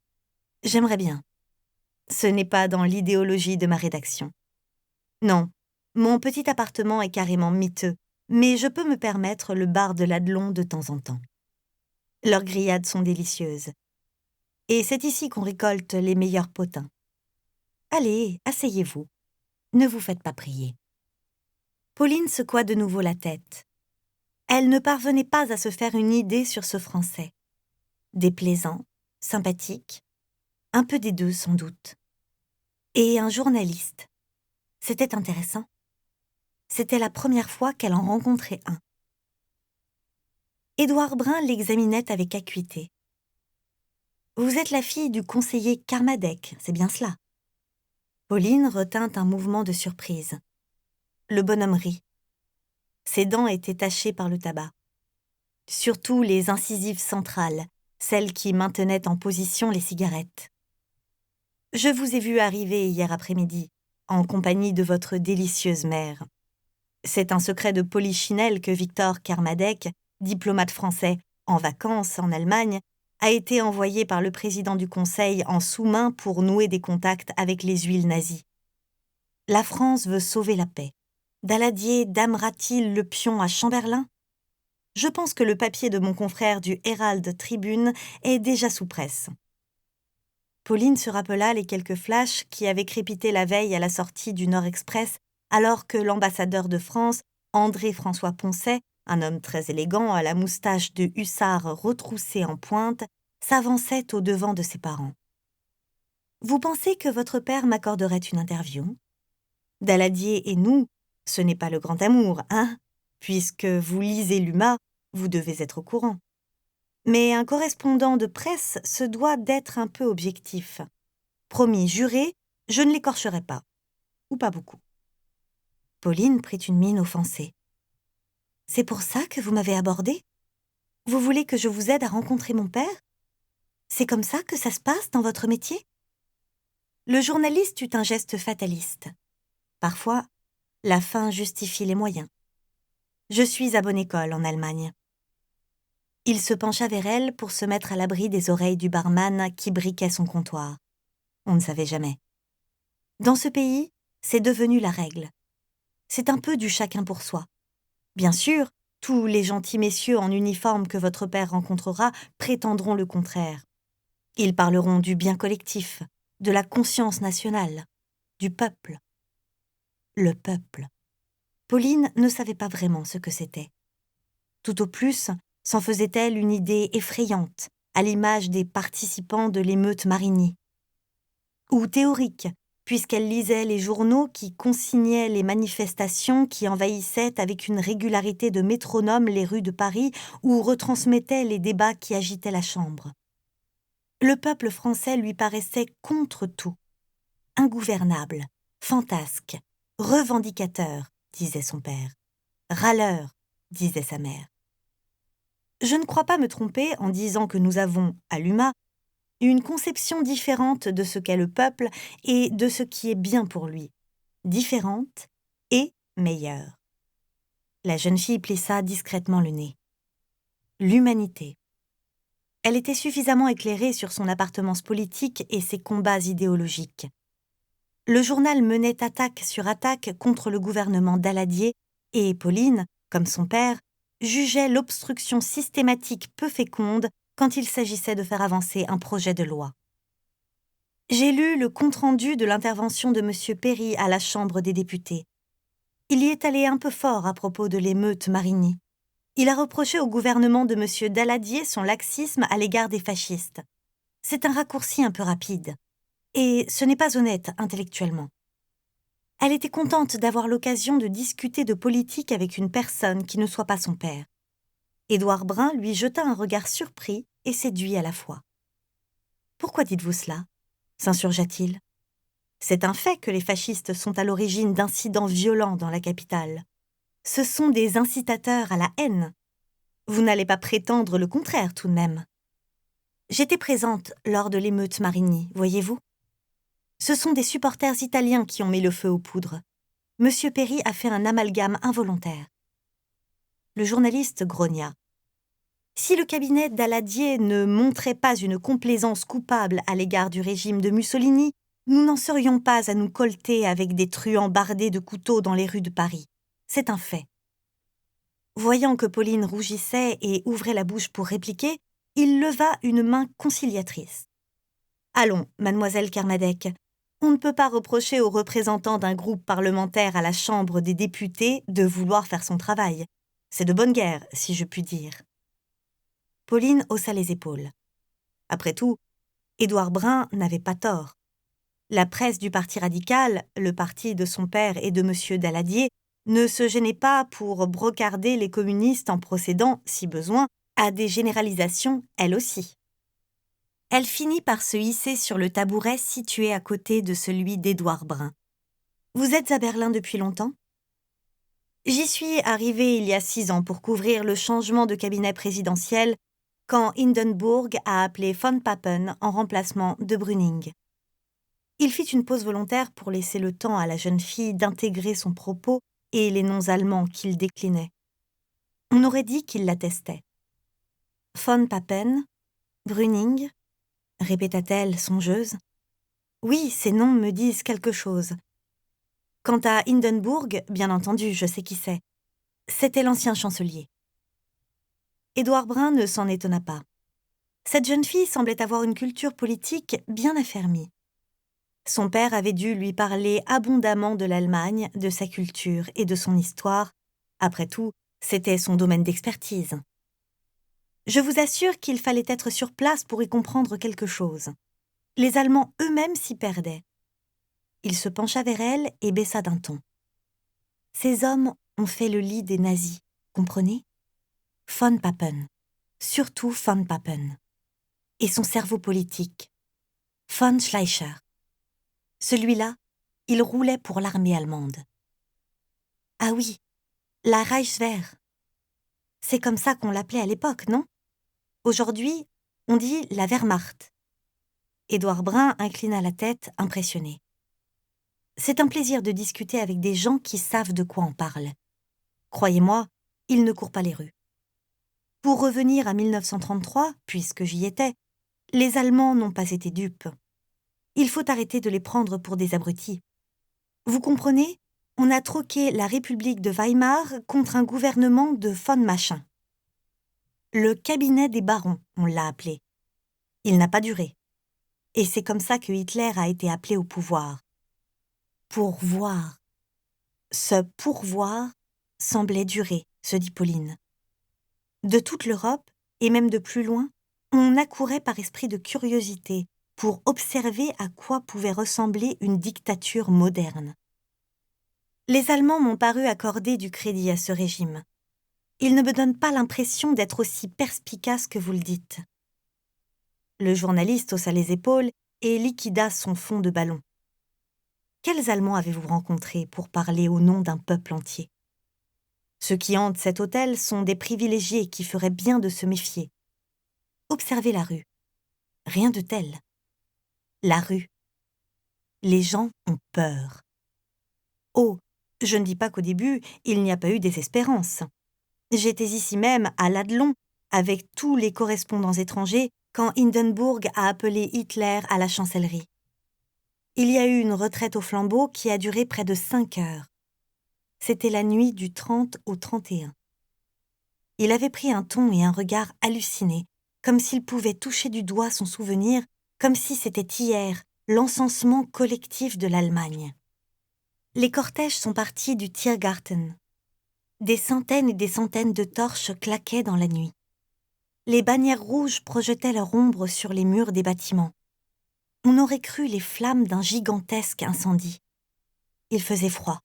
« J'aimerais bien. Ce n'est pas dans l'idéologie de ma rédaction. Non, mon petit appartement est carrément miteux, mais je peux me permettre le bar de l'Adelon de temps en temps. Leurs grillades sont délicieuses. Et c'est ici qu'on récolte les meilleurs potins. Allez, asseyez-vous. Ne vous faites pas prier. » Pauline secoua de nouveau la tête. Elle ne parvenait pas à se faire une idée sur ce Français. Déplaisant, sympathique, un peu des deux sans doute. Et un journaliste. C'était intéressant. C'était la première fois qu'elle en rencontrait un. Édouard Brun l'examinait avec acuité. « Vous êtes la fille du conseiller Carmadec, c'est bien cela ?» Pauline retint un mouvement de surprise. Le bonhomme rit. Ses dents étaient tachées par le tabac. Surtout les incisives centrales, celles qui maintenaient en position les cigarettes. « Je vous ai vu arriver hier après-midi, en compagnie de votre délicieuse mère. C'est un secret de polichinelle que Victor Kermadec, diplomate français en vacances en Allemagne, a été envoyé par le président du Conseil en sous-main pour nouer des contacts avec les huiles nazies. La France veut sauver la paix. Daladier damera-t-il le pion à Chamberlain ? Je pense que le papier de mon confrère du Herald Tribune est déjà sous presse. Pauline se rappela les quelques flashs qui avaient crépité la veille à la sortie du Nord Express, alors que l'ambassadeur de France, André-François Poncet, un homme très élégant à la moustache de hussard retroussée en pointe, s'avançait au-devant de ses parents. « Vous pensez que votre père m'accorderait une interview ? Daladier et nous, ce n'est pas le grand amour, hein ? Puisque vous lisez l'UMA, vous devez être au courant. Mais un correspondant de presse se doit d'être un peu objectif. Promis, juré, je ne l'écorcherai pas. Ou pas beaucoup. » Pauline prit une mine offensée. « C'est pour ça que vous m'avez abordé ? Vous voulez que je vous aide à rencontrer mon père ? C'est comme ça que ça se passe dans votre métier ?» Le journaliste eut un geste fataliste. Parfois, la fin justifie les moyens. « Je suis à bonne école en Allemagne. » Il se pencha vers elle pour se mettre à l'abri des oreilles du barman qui briquait son comptoir. On ne savait jamais. Dans ce pays, c'est devenu la règle. C'est un peu du chacun pour soi. Bien sûr, tous les gentils messieurs en uniforme que votre père rencontrera prétendront le contraire. Ils parleront du bien collectif, de la conscience nationale, du peuple. Le peuple. Pauline ne savait pas vraiment ce que c'était. Tout au plus, s'en faisait-elle une idée effrayante, à l'image des participants de l'émeute Marigny. Ou théorique, puisqu'elle lisait les journaux qui consignaient les manifestations qui envahissaient avec une régularité de métronome les rues de Paris ou retransmettaient les débats qui agitaient la Chambre. Le peuple français lui paraissait contre tout. Ingouvernable, fantasque, revendicateur, disait son père. Râleur, disait sa mère. Je ne crois pas me tromper en disant que nous avons, à l'UMA, une conception différente de ce qu'est le peuple et de ce qui est bien pour lui. Différente et meilleure. La jeune fille plissa discrètement le nez. L'humanité. Elle était suffisamment éclairée sur son appartenance politique et ses combats idéologiques. Le journal menait attaque sur attaque contre le gouvernement Daladier et Pauline, comme son père, jugeait l'obstruction systématique peu féconde quand il s'agissait de faire avancer un projet de loi. J'ai lu le compte-rendu de l'intervention de M. Perry à la Chambre des députés. Il y est allé un peu fort à propos de l'émeute Marigny. Il a reproché au gouvernement de M. Daladier son laxisme à l'égard des fascistes. C'est un raccourci un peu rapide. Et ce n'est pas honnête intellectuellement. Elle était contente d'avoir l'occasion de discuter de politique avec une personne qui ne soit pas son père. Édouard Brun lui jeta un regard surpris et séduit à la fois. « Pourquoi dites-vous cela ?» s'insurgea-t-il. « C'est un fait que les fascistes sont à l'origine d'incidents violents dans la capitale. Ce sont des incitateurs à la haine. Vous n'allez pas prétendre le contraire tout de même. J'étais présente lors de l'émeute Marigny, voyez-vous. Ce sont des supporters italiens qui ont mis le feu aux poudres. Monsieur Perry a fait un amalgame involontaire. » Le journaliste grogna. Si le cabinet Daladier ne montrait pas une complaisance coupable à l'égard du régime de Mussolini, nous n'en serions pas à nous colter avec des truands bardés de couteaux dans les rues de Paris. C'est un fait. Voyant que Pauline rougissait et ouvrait la bouche pour répliquer, il leva une main conciliatrice. « Allons, mademoiselle Kermadec, on ne peut pas reprocher aux représentants d'un groupe parlementaire à la Chambre des députés de vouloir faire son travail. C'est de bonne guerre, si je puis dire. » Pauline haussa les épaules. Après tout, Édouard Brun n'avait pas tort. La presse du Parti radical, le parti de son père et de M. Daladier, ne se gênait pas pour brocarder les communistes en procédant, si besoin, à des généralisations, elle aussi. Elle finit par se hisser sur le tabouret situé à côté de celui d'Édouard Brun. « Vous êtes à Berlin depuis longtemps ?»« J'y suis arrivée il y a 6 ans pour couvrir le changement de cabinet présidentiel quand Hindenburg a appelé von Papen en remplacement de Brüning. » Il fit une pause volontaire pour laisser le temps à la jeune fille d'intégrer son propos et les noms allemands qu'il déclinait. On aurait dit qu'il l'attestait. Von Papen, Brüning, répéta-t-elle songeuse. Oui, ces noms me disent quelque chose. Quant à Hindenburg, bien entendu, je sais qui c'est. C'était l'ancien chancelier. Édouard Brun ne s'en étonna pas. Cette jeune fille semblait avoir une culture politique bien affermie. Son père avait dû lui parler abondamment de l'Allemagne, de sa culture et de son histoire. Après tout, c'était son domaine d'expertise. Je vous assure qu'il fallait être sur place pour y comprendre quelque chose. Les Allemands eux-mêmes s'y perdaient. Il se pencha vers elle et baissa d'un ton. Ces hommes ont fait le lit des nazis, comprenez ? Von Papen, surtout von Papen. Et son cerveau politique, von Schleicher. Celui-là, il roulait pour l'armée allemande. Ah oui, la Reichswehr. C'est comme ça qu'on l'appelait à l'époque, non ? Aujourd'hui, on dit la Wehrmacht. Édouard Brun inclina la tête, impressionné. C'est un plaisir de discuter avec des gens qui savent de quoi on parle. Croyez-moi, ils ne courent pas les rues. Pour revenir à 1933, puisque j'y étais, les Allemands n'ont pas été dupes. Il faut arrêter de les prendre pour des abrutis. Vous comprenez ? On a troqué la République de Weimar contre un gouvernement de von Machin. Le cabinet des barons, on l'a appelé. Il n'a pas duré. Et c'est comme ça que Hitler a été appelé au pouvoir. Pourvoir. Ce pourvoir semblait durer, se dit Pauline. De toute l'Europe, et même de plus loin, on accourait par esprit de curiosité pour observer à quoi pouvait ressembler une dictature moderne. Les Allemands m'ont paru accorder du crédit à ce régime. Ils ne me donnent pas l'impression d'être aussi perspicaces que vous le dites. Le journaliste haussa les épaules et liquida son fond de ballon. Quels Allemands avez-vous rencontrés pour parler au nom d'un peuple entier ? Ceux qui hantent cet hôtel sont des privilégiés qui feraient bien de se méfier. Observez la rue. Rien de tel. La rue. Les gens ont peur. Oh, je ne dis pas qu'au début, il n'y a pas eu désespérance. J'étais ici même, à l'Adelon, avec tous les correspondants étrangers, quand Hindenburg a appelé Hitler à la chancellerie. Il y a eu une retraite au flambeau qui a duré près de 5 heures. C'était la nuit du 30 au 31. Il avait pris un ton et un regard hallucinés, comme s'il pouvait toucher du doigt son souvenir, comme si c'était hier, l'encensement collectif de l'Allemagne. Les cortèges sont partis du Tiergarten. Des centaines et des centaines de torches claquaient dans la nuit. Les bannières rouges projetaient leur ombre sur les murs des bâtiments. On aurait cru les flammes d'un gigantesque incendie. Il faisait froid.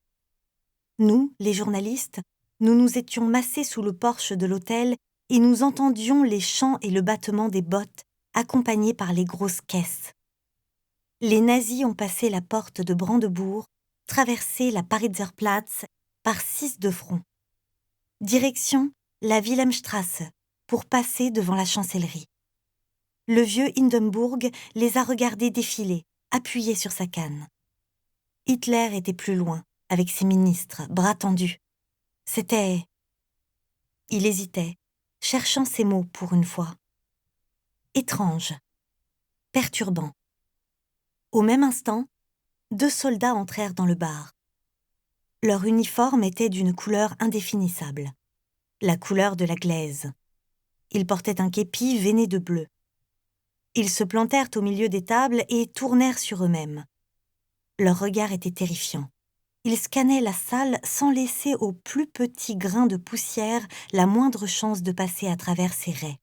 Nous, les journalistes, nous nous étions massés sous le porche de l'hôtel et nous entendions les chants et le battement des bottes, accompagnés par les grosses caisses. Les nazis ont passé la porte de Brandebourg, traversé la Pariserplatz par 6 de front. Direction la Wilhelmstrasse, pour passer devant la chancellerie. Le vieux Hindenburg les a regardés défiler, appuyés sur sa canne. Hitler était plus loin, avec ses ministres, bras tendus. C'était... Il hésitait, cherchant ses mots pour une fois. Étrange, perturbant. Au même instant, 2 soldats entrèrent dans le bar. Leur uniforme était d'une couleur indéfinissable, la couleur de la glaise. Ils portaient un képi veiné de bleu. Ils se plantèrent au milieu des tables et tournèrent sur eux-mêmes. Leur regard était terrifiant. Ils scannaient la salle sans laisser au plus petit grain de poussière la moindre chance de passer à travers ses raies.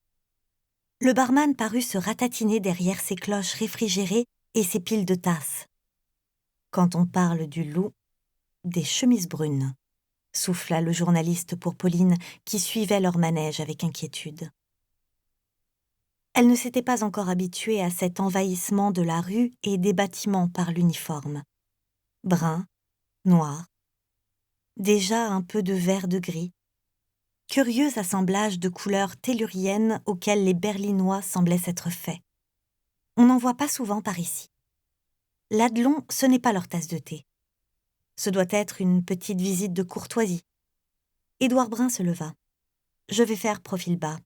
Le barman parut se ratatiner derrière ses cloches réfrigérées et ses piles de tasses. Quand on parle du loup, des chemises brunes, souffla le journaliste pour Pauline qui suivait leur manège avec inquiétude. Elle ne s'était pas encore habituée à cet envahissement de la rue et des bâtiments par l'uniforme. Brun, noir, déjà un peu de vert de gris. Curieux assemblage de couleurs telluriennes auxquelles les Berlinois semblaient s'être faits. On n'en voit pas souvent par ici. L'Adelon, ce n'est pas leur tasse de thé. Ce doit être une petite visite de courtoisie. Édouard Brun se leva. Je vais faire profil bas.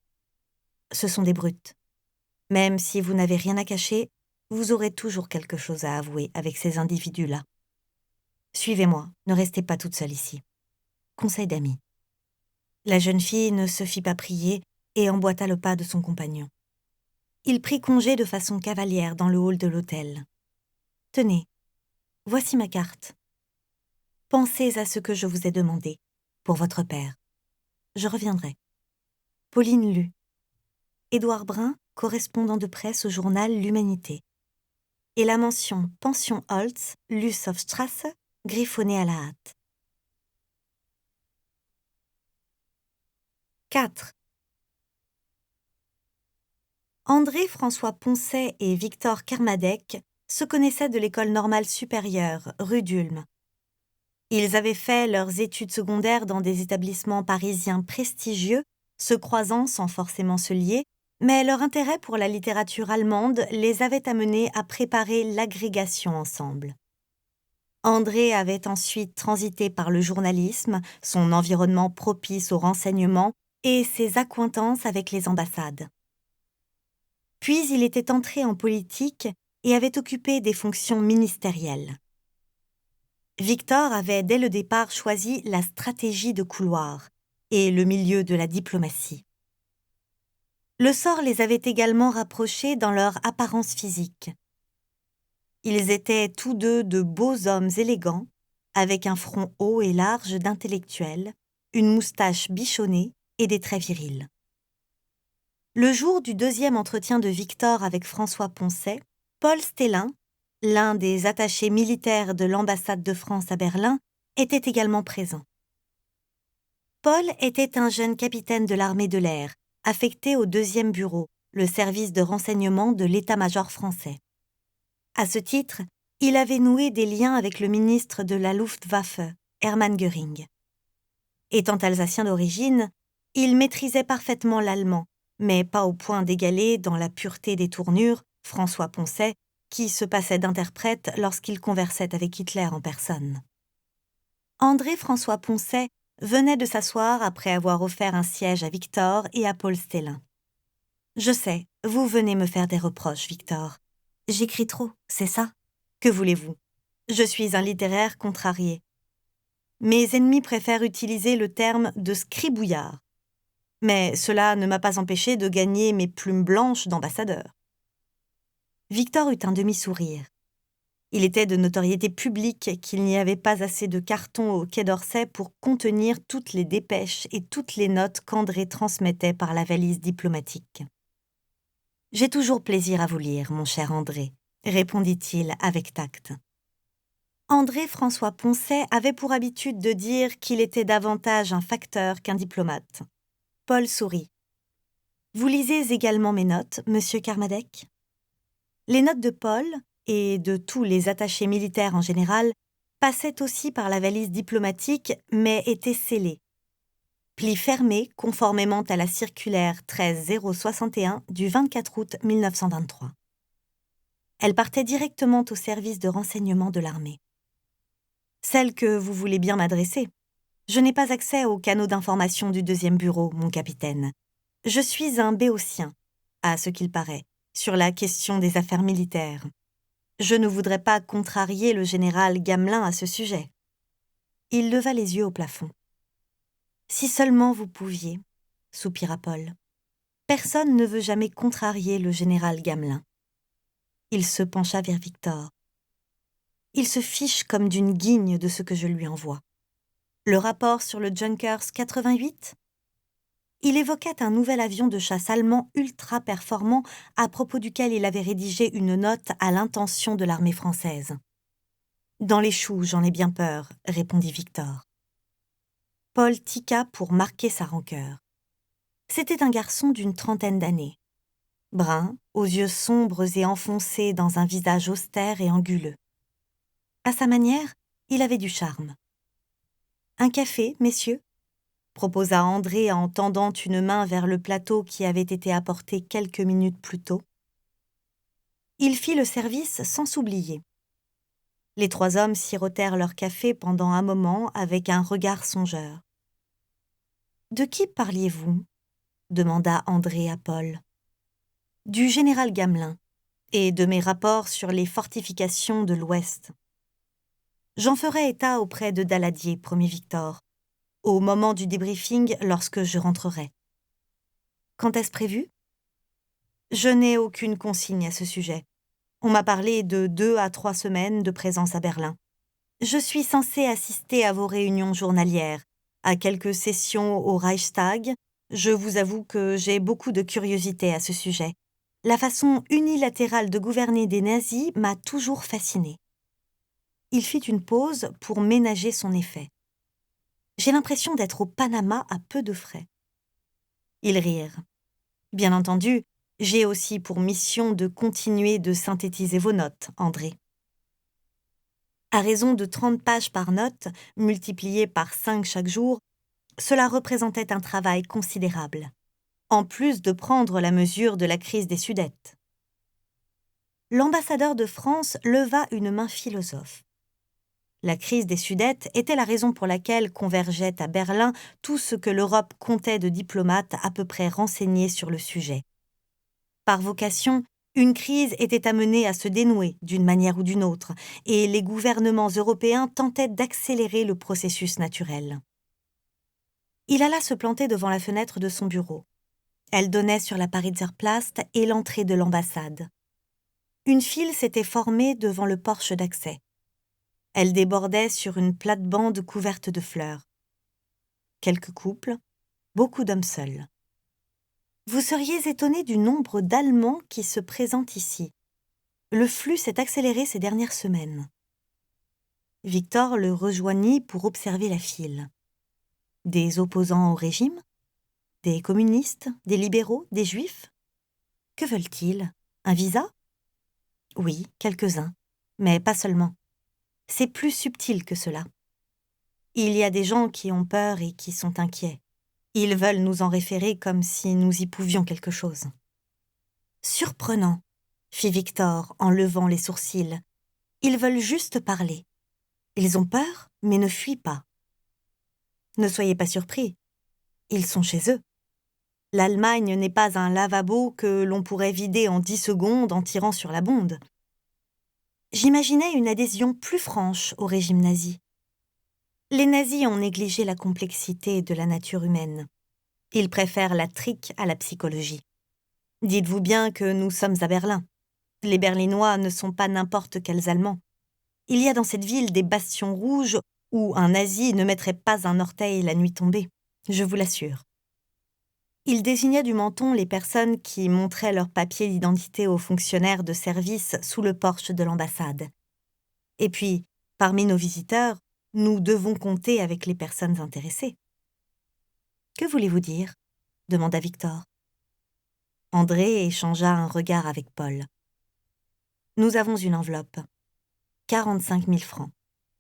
Ce sont des brutes. Même si vous n'avez rien à cacher, vous aurez toujours quelque chose à avouer avec ces individus-là. Suivez-moi, ne restez pas toute seule ici. Conseil d'amis. La jeune fille ne se fit pas prier et emboîta le pas de son compagnon. Il prit congé de façon cavalière dans le hall de l'hôtel. Tenez, voici ma carte. Pensez à ce que je vous ai demandé, pour votre père. Je reviendrai. Pauline lut. Édouard Brun, correspondant de presse au journal L'Humanité. Et la mention Pension Holtz, Lussowstrasse, griffonnée à la hâte. 4. André-François Poncet et Victor Kermadec se connaissaient de l'école normale supérieure, rue d'Ulm. Ils avaient fait leurs études secondaires dans des établissements parisiens prestigieux, se croisant sans forcément se lier, mais leur intérêt pour la littérature allemande les avait amenés à préparer l'agrégation ensemble. André avait ensuite transité par le journalisme, son environnement propice au renseignement et ses accointances avec les ambassades. Puis il était entré en politique et avait occupé des fonctions ministérielles. Victor avait dès le départ choisi la stratégie de couloir et le milieu de la diplomatie. Le sort les avait également rapprochés dans leur apparence physique. Ils étaient tous deux de beaux hommes élégants, avec un front haut et large d'intellectuels, une moustache bichonnée et des traits virils. Le jour du deuxième entretien de Victor avec François Poncet, Paul Stellin, l'un des attachés militaires de l'ambassade de France à Berlin, était également présent. Paul était un jeune capitaine de l'armée de l'air, affecté au 2e bureau, le service de renseignement de l'état-major français. À ce titre, il avait noué des liens avec le ministre de la Luftwaffe, Hermann Göring. Étant alsacien d'origine, il maîtrisait parfaitement l'allemand, mais pas au point d'égaler, dans la pureté des tournures, François Poncet, qui se passait d'interprète lorsqu'il conversait avec Hitler en personne. André-François Poncet venait de s'asseoir après avoir offert un siège à Victor et à Paul Stellin. « Je sais, vous venez me faire des reproches, Victor. J'écris trop, c'est ça? Que voulez-vous? Je suis un littéraire contrarié. Mes ennemis préfèrent utiliser le terme de scribouillard. Mais cela ne m'a pas empêché de gagner mes plumes blanches d'ambassadeur. » Victor eut un demi-sourire. Il était de notoriété publique qu'il n'y avait pas assez de cartons au Quai d'Orsay pour contenir toutes les dépêches et toutes les notes qu'André transmettait par la valise diplomatique. « J'ai toujours plaisir à vous lire, mon cher André, » répondit-il avec tact. André-François Poncet avait pour habitude de dire qu'il était davantage un facteur qu'un diplomate. Paul sourit. « Vous lisez également mes notes, monsieur Kermadec ?» Les notes de Paul, et de tous les attachés militaires en général, passaient aussi par la valise diplomatique, mais étaient scellées. Pli fermé conformément à la circulaire 13061 du 24 août 1923. Elle partait directement au service de renseignement de l'armée. Celle que vous voulez bien m'adresser. Je n'ai pas accès aux canaux d'information du 2e bureau, mon capitaine. Je suis un béotien, à ce qu'il paraît, sur la question des affaires militaires. Je ne voudrais pas contrarier le général Gamelin à ce sujet. Il leva les yeux au plafond. « Si seulement vous pouviez, » soupira Paul. « Personne ne veut jamais contrarier le général Gamelin. » Il se pencha vers Victor. « Il se fiche comme d'une guigne de ce que je lui envoie. Le rapport sur le Junkers 88 ? Il évoquait un nouvel avion de chasse allemand ultra performant à propos duquel il avait rédigé une note à l'intention de l'armée française. « Dans les choux, j'en ai bien peur, » répondit Victor. Paul tiqua pour marquer sa rancœur. C'était un garçon d'une 30aine d'années. Brun, aux yeux sombres et enfoncés dans un visage austère et anguleux. À sa manière, il avait du charme. « Un café, messieurs ?» proposa André en tendant une main vers le plateau qui avait été apporté quelques minutes plus tôt. Il fit le service sans s'oublier. Les 3 hommes sirotèrent leur café pendant un moment avec un regard songeur. « De qui parliez-vous » demanda André à Paul. « Du général Gamelin et de mes rapports sur les fortifications de l'Ouest. J'en ferai état auprès de Daladier, promit Victor, au moment du débriefing lorsque je rentrerai. Quand est-ce prévu ? Je n'ai aucune consigne à ce sujet. On m'a parlé de 2 à 3 semaines de présence à Berlin. Je suis censée assister à vos réunions journalières, à quelques sessions au Reichstag. Je vous avoue que j'ai beaucoup de curiosité à ce sujet. La façon unilatérale de gouverner des nazis m'a toujours fascinée. Il fit une pause pour ménager son effet. J'ai l'impression d'être au Panama à peu de frais. Ils rirent. Bien entendu, j'ai aussi pour mission de continuer de synthétiser vos notes, André. À raison de 30 pages par note, multipliées par 5 chaque jour, cela représentait un travail considérable, en plus de prendre la mesure de la crise des Sudètes. L'ambassadeur de France leva une main philosophe. La crise des Sudètes était la raison pour laquelle convergeait à Berlin tout ce que l'Europe comptait de diplomates à peu près renseignés sur le sujet. Par vocation, une crise était amenée à se dénouer d'une manière ou d'une autre, et les gouvernements européens tentaient d'accélérer le processus naturel. Il alla se planter devant la fenêtre de son bureau. Elle donnait sur la Pariserplatz et l'entrée de l'ambassade. Une file s'était formée devant le porche d'accès. Elle débordait sur une plate-bande couverte de fleurs. Quelques couples, beaucoup d'hommes seuls. Vous seriez étonné du nombre d'Allemands qui se présentent ici. Le flux s'est accéléré ces dernières semaines. Victor le rejoignit pour observer la file. Des opposants au régime ? Des communistes ? Des libéraux ? Des juifs ? Que veulent-ils ? Un visa ? Oui, quelques-uns, mais pas seulement. C'est plus subtil que cela. Il y a des gens qui ont peur et qui sont inquiets. Ils veulent nous en référer comme si nous y pouvions quelque chose. Surprenant, fit Victor en levant les sourcils. Ils veulent juste parler. Ils ont peur, mais ne fuient pas. Ne soyez pas surpris. Ils sont chez eux. L'Allemagne n'est pas un lavabo que l'on pourrait vider en 10 secondes en tirant sur la bonde. J'imaginais une adhésion plus franche au régime nazi. Les nazis ont négligé la complexité de la nature humaine. Ils préfèrent la trique à la psychologie. Dites-vous bien que nous sommes à Berlin. Les Berlinois ne sont pas n'importe quels Allemands. Il y a dans cette ville des bastions rouges où un nazi ne mettrait pas un orteil la nuit tombée, je vous l'assure. Il désigna du menton les personnes qui montraient leurs papiers d'identité aux fonctionnaires de service sous le porche de l'ambassade. Et puis, parmi nos visiteurs, nous devons compter avec les personnes intéressées. « Que voulez-vous dire » demanda Victor. André échangea un regard avec Paul. « Nous avons une enveloppe. 45 000 francs.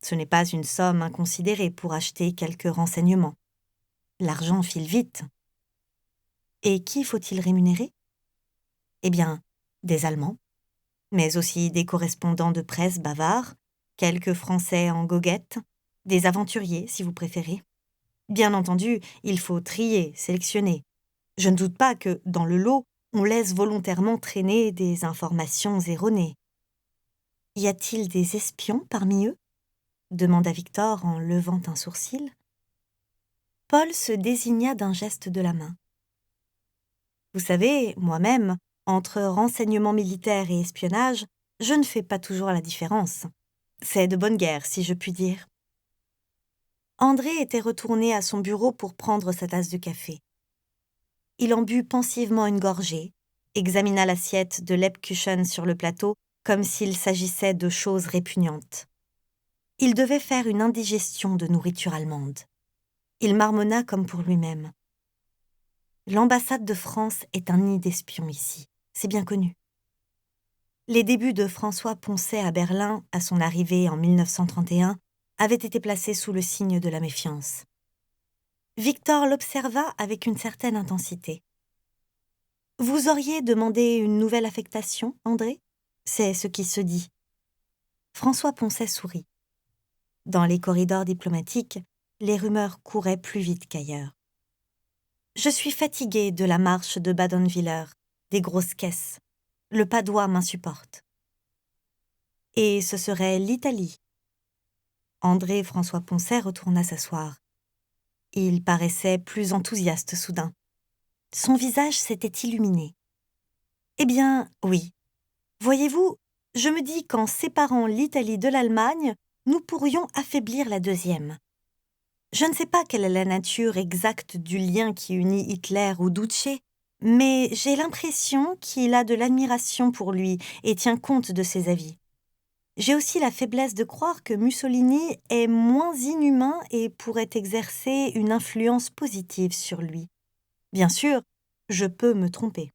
Ce n'est pas une somme inconsidérée pour acheter quelques renseignements. L'argent file vite. Et qui faut-il rémunérer ? Eh bien, des Allemands, mais aussi des correspondants de presse bavards, quelques Français en goguette, des aventuriers, si vous préférez. Bien entendu, il faut trier, sélectionner. Je ne doute pas que, dans le lot, on laisse volontairement traîner des informations erronées. Y a-t-il des espions parmi eux ? Demanda Victor en levant un sourcil. Paul se désigna d'un geste de la main. Vous savez, moi-même, entre renseignement militaire et espionnage, je ne fais pas toujours la différence. C'est de bonne guerre, si je puis dire. André était retourné à son bureau pour prendre sa tasse de café. Il en but pensivement une gorgée, examina l'assiette de Lebkuchen sur le plateau comme s'il s'agissait de choses répugnantes. Il devait faire une indigestion de nourriture allemande. Il marmonna comme pour lui-même. L'ambassade de France est un nid d'espions ici, c'est bien connu. Les débuts de François Poncet à Berlin, à son arrivée en 1931, avaient été placés sous le signe de la méfiance. Victor l'observa avec une certaine intensité. « Vous auriez demandé une nouvelle affectation, André ? C'est ce qui se dit. » François Poncet sourit. Dans les corridors diplomatiques, les rumeurs couraient plus vite qu'ailleurs. Je suis fatigué de la marche de Badenwiller, des grosses caisses. Le Padois m'insupporte. Et ce serait l'Italie. André François Poncet retourna s'asseoir. Il paraissait plus enthousiaste soudain. Son visage s'était illuminé. Eh bien, oui. Voyez-vous, je me dis qu'en séparant l'Italie de l'Allemagne, nous pourrions affaiblir la deuxième. Je ne sais pas quelle est la nature exacte du lien qui unit Hitler au Duce, mais j'ai l'impression qu'il a de l'admiration pour lui et tient compte de ses avis. J'ai aussi la faiblesse de croire que Mussolini est moins inhumain et pourrait exercer une influence positive sur lui. Bien sûr, je peux me tromper.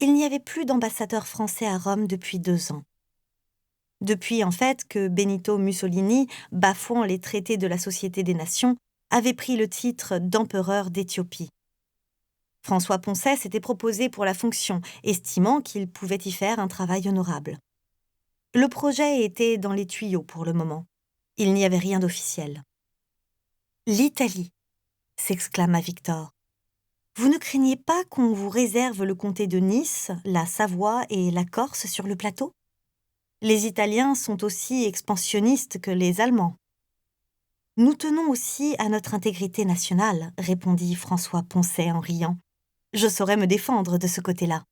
Il n'y avait plus d'ambassadeur français à Rome depuis 2 ans. Depuis, en fait, que Benito Mussolini, bafouant les traités de la Société des Nations, avait pris le titre d'empereur d'Éthiopie. François Poncet s'était proposé pour la fonction, estimant qu'il pouvait y faire un travail honorable. Le projet était dans les tuyaux pour le moment. Il n'y avait rien d'officiel. « L'Italie !» s'exclama Victor. « Vous ne craignez pas qu'on vous réserve le comté de Nice, la Savoie et la Corse sur le plateau ? Les Italiens sont aussi expansionnistes que les Allemands. »« Nous tenons aussi à notre intégrité nationale, » répondit François Poncet en riant. « Je saurais me défendre de ce côté-là. »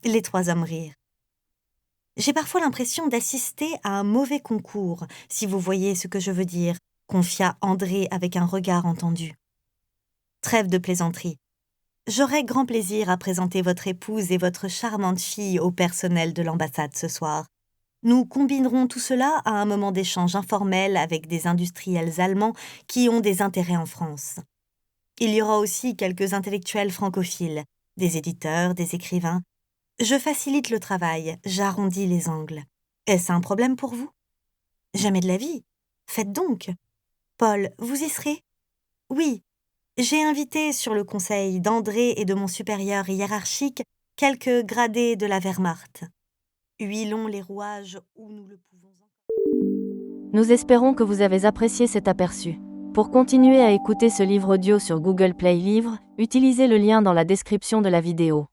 Les 3 hommes rirent. « J'ai parfois l'impression d'assister à un mauvais concours, si vous voyez ce que je veux dire, » confia André avec un regard entendu. « Trêve de plaisanterie. J'aurai grand plaisir à présenter votre épouse et votre charmante fille au personnel de l'ambassade ce soir. Nous combinerons tout cela à un moment d'échange informel avec des industriels allemands qui ont des intérêts en France. Il y aura aussi quelques intellectuels francophiles, des éditeurs, des écrivains. Je facilite le travail, j'arrondis les angles. Est-ce un problème pour vous ? Jamais de la vie. Faites donc. Paul, vous y serez ? Oui. J'ai invité sur le conseil d'André et de mon supérieur hiérarchique quelques gradés de la Wehrmacht. Huilons les rouages où nous le pouvons. Nous espérons que vous avez apprécié cet aperçu. Pour continuer à écouter ce livre audio sur Google Play Livres, utilisez le lien dans la description de la vidéo.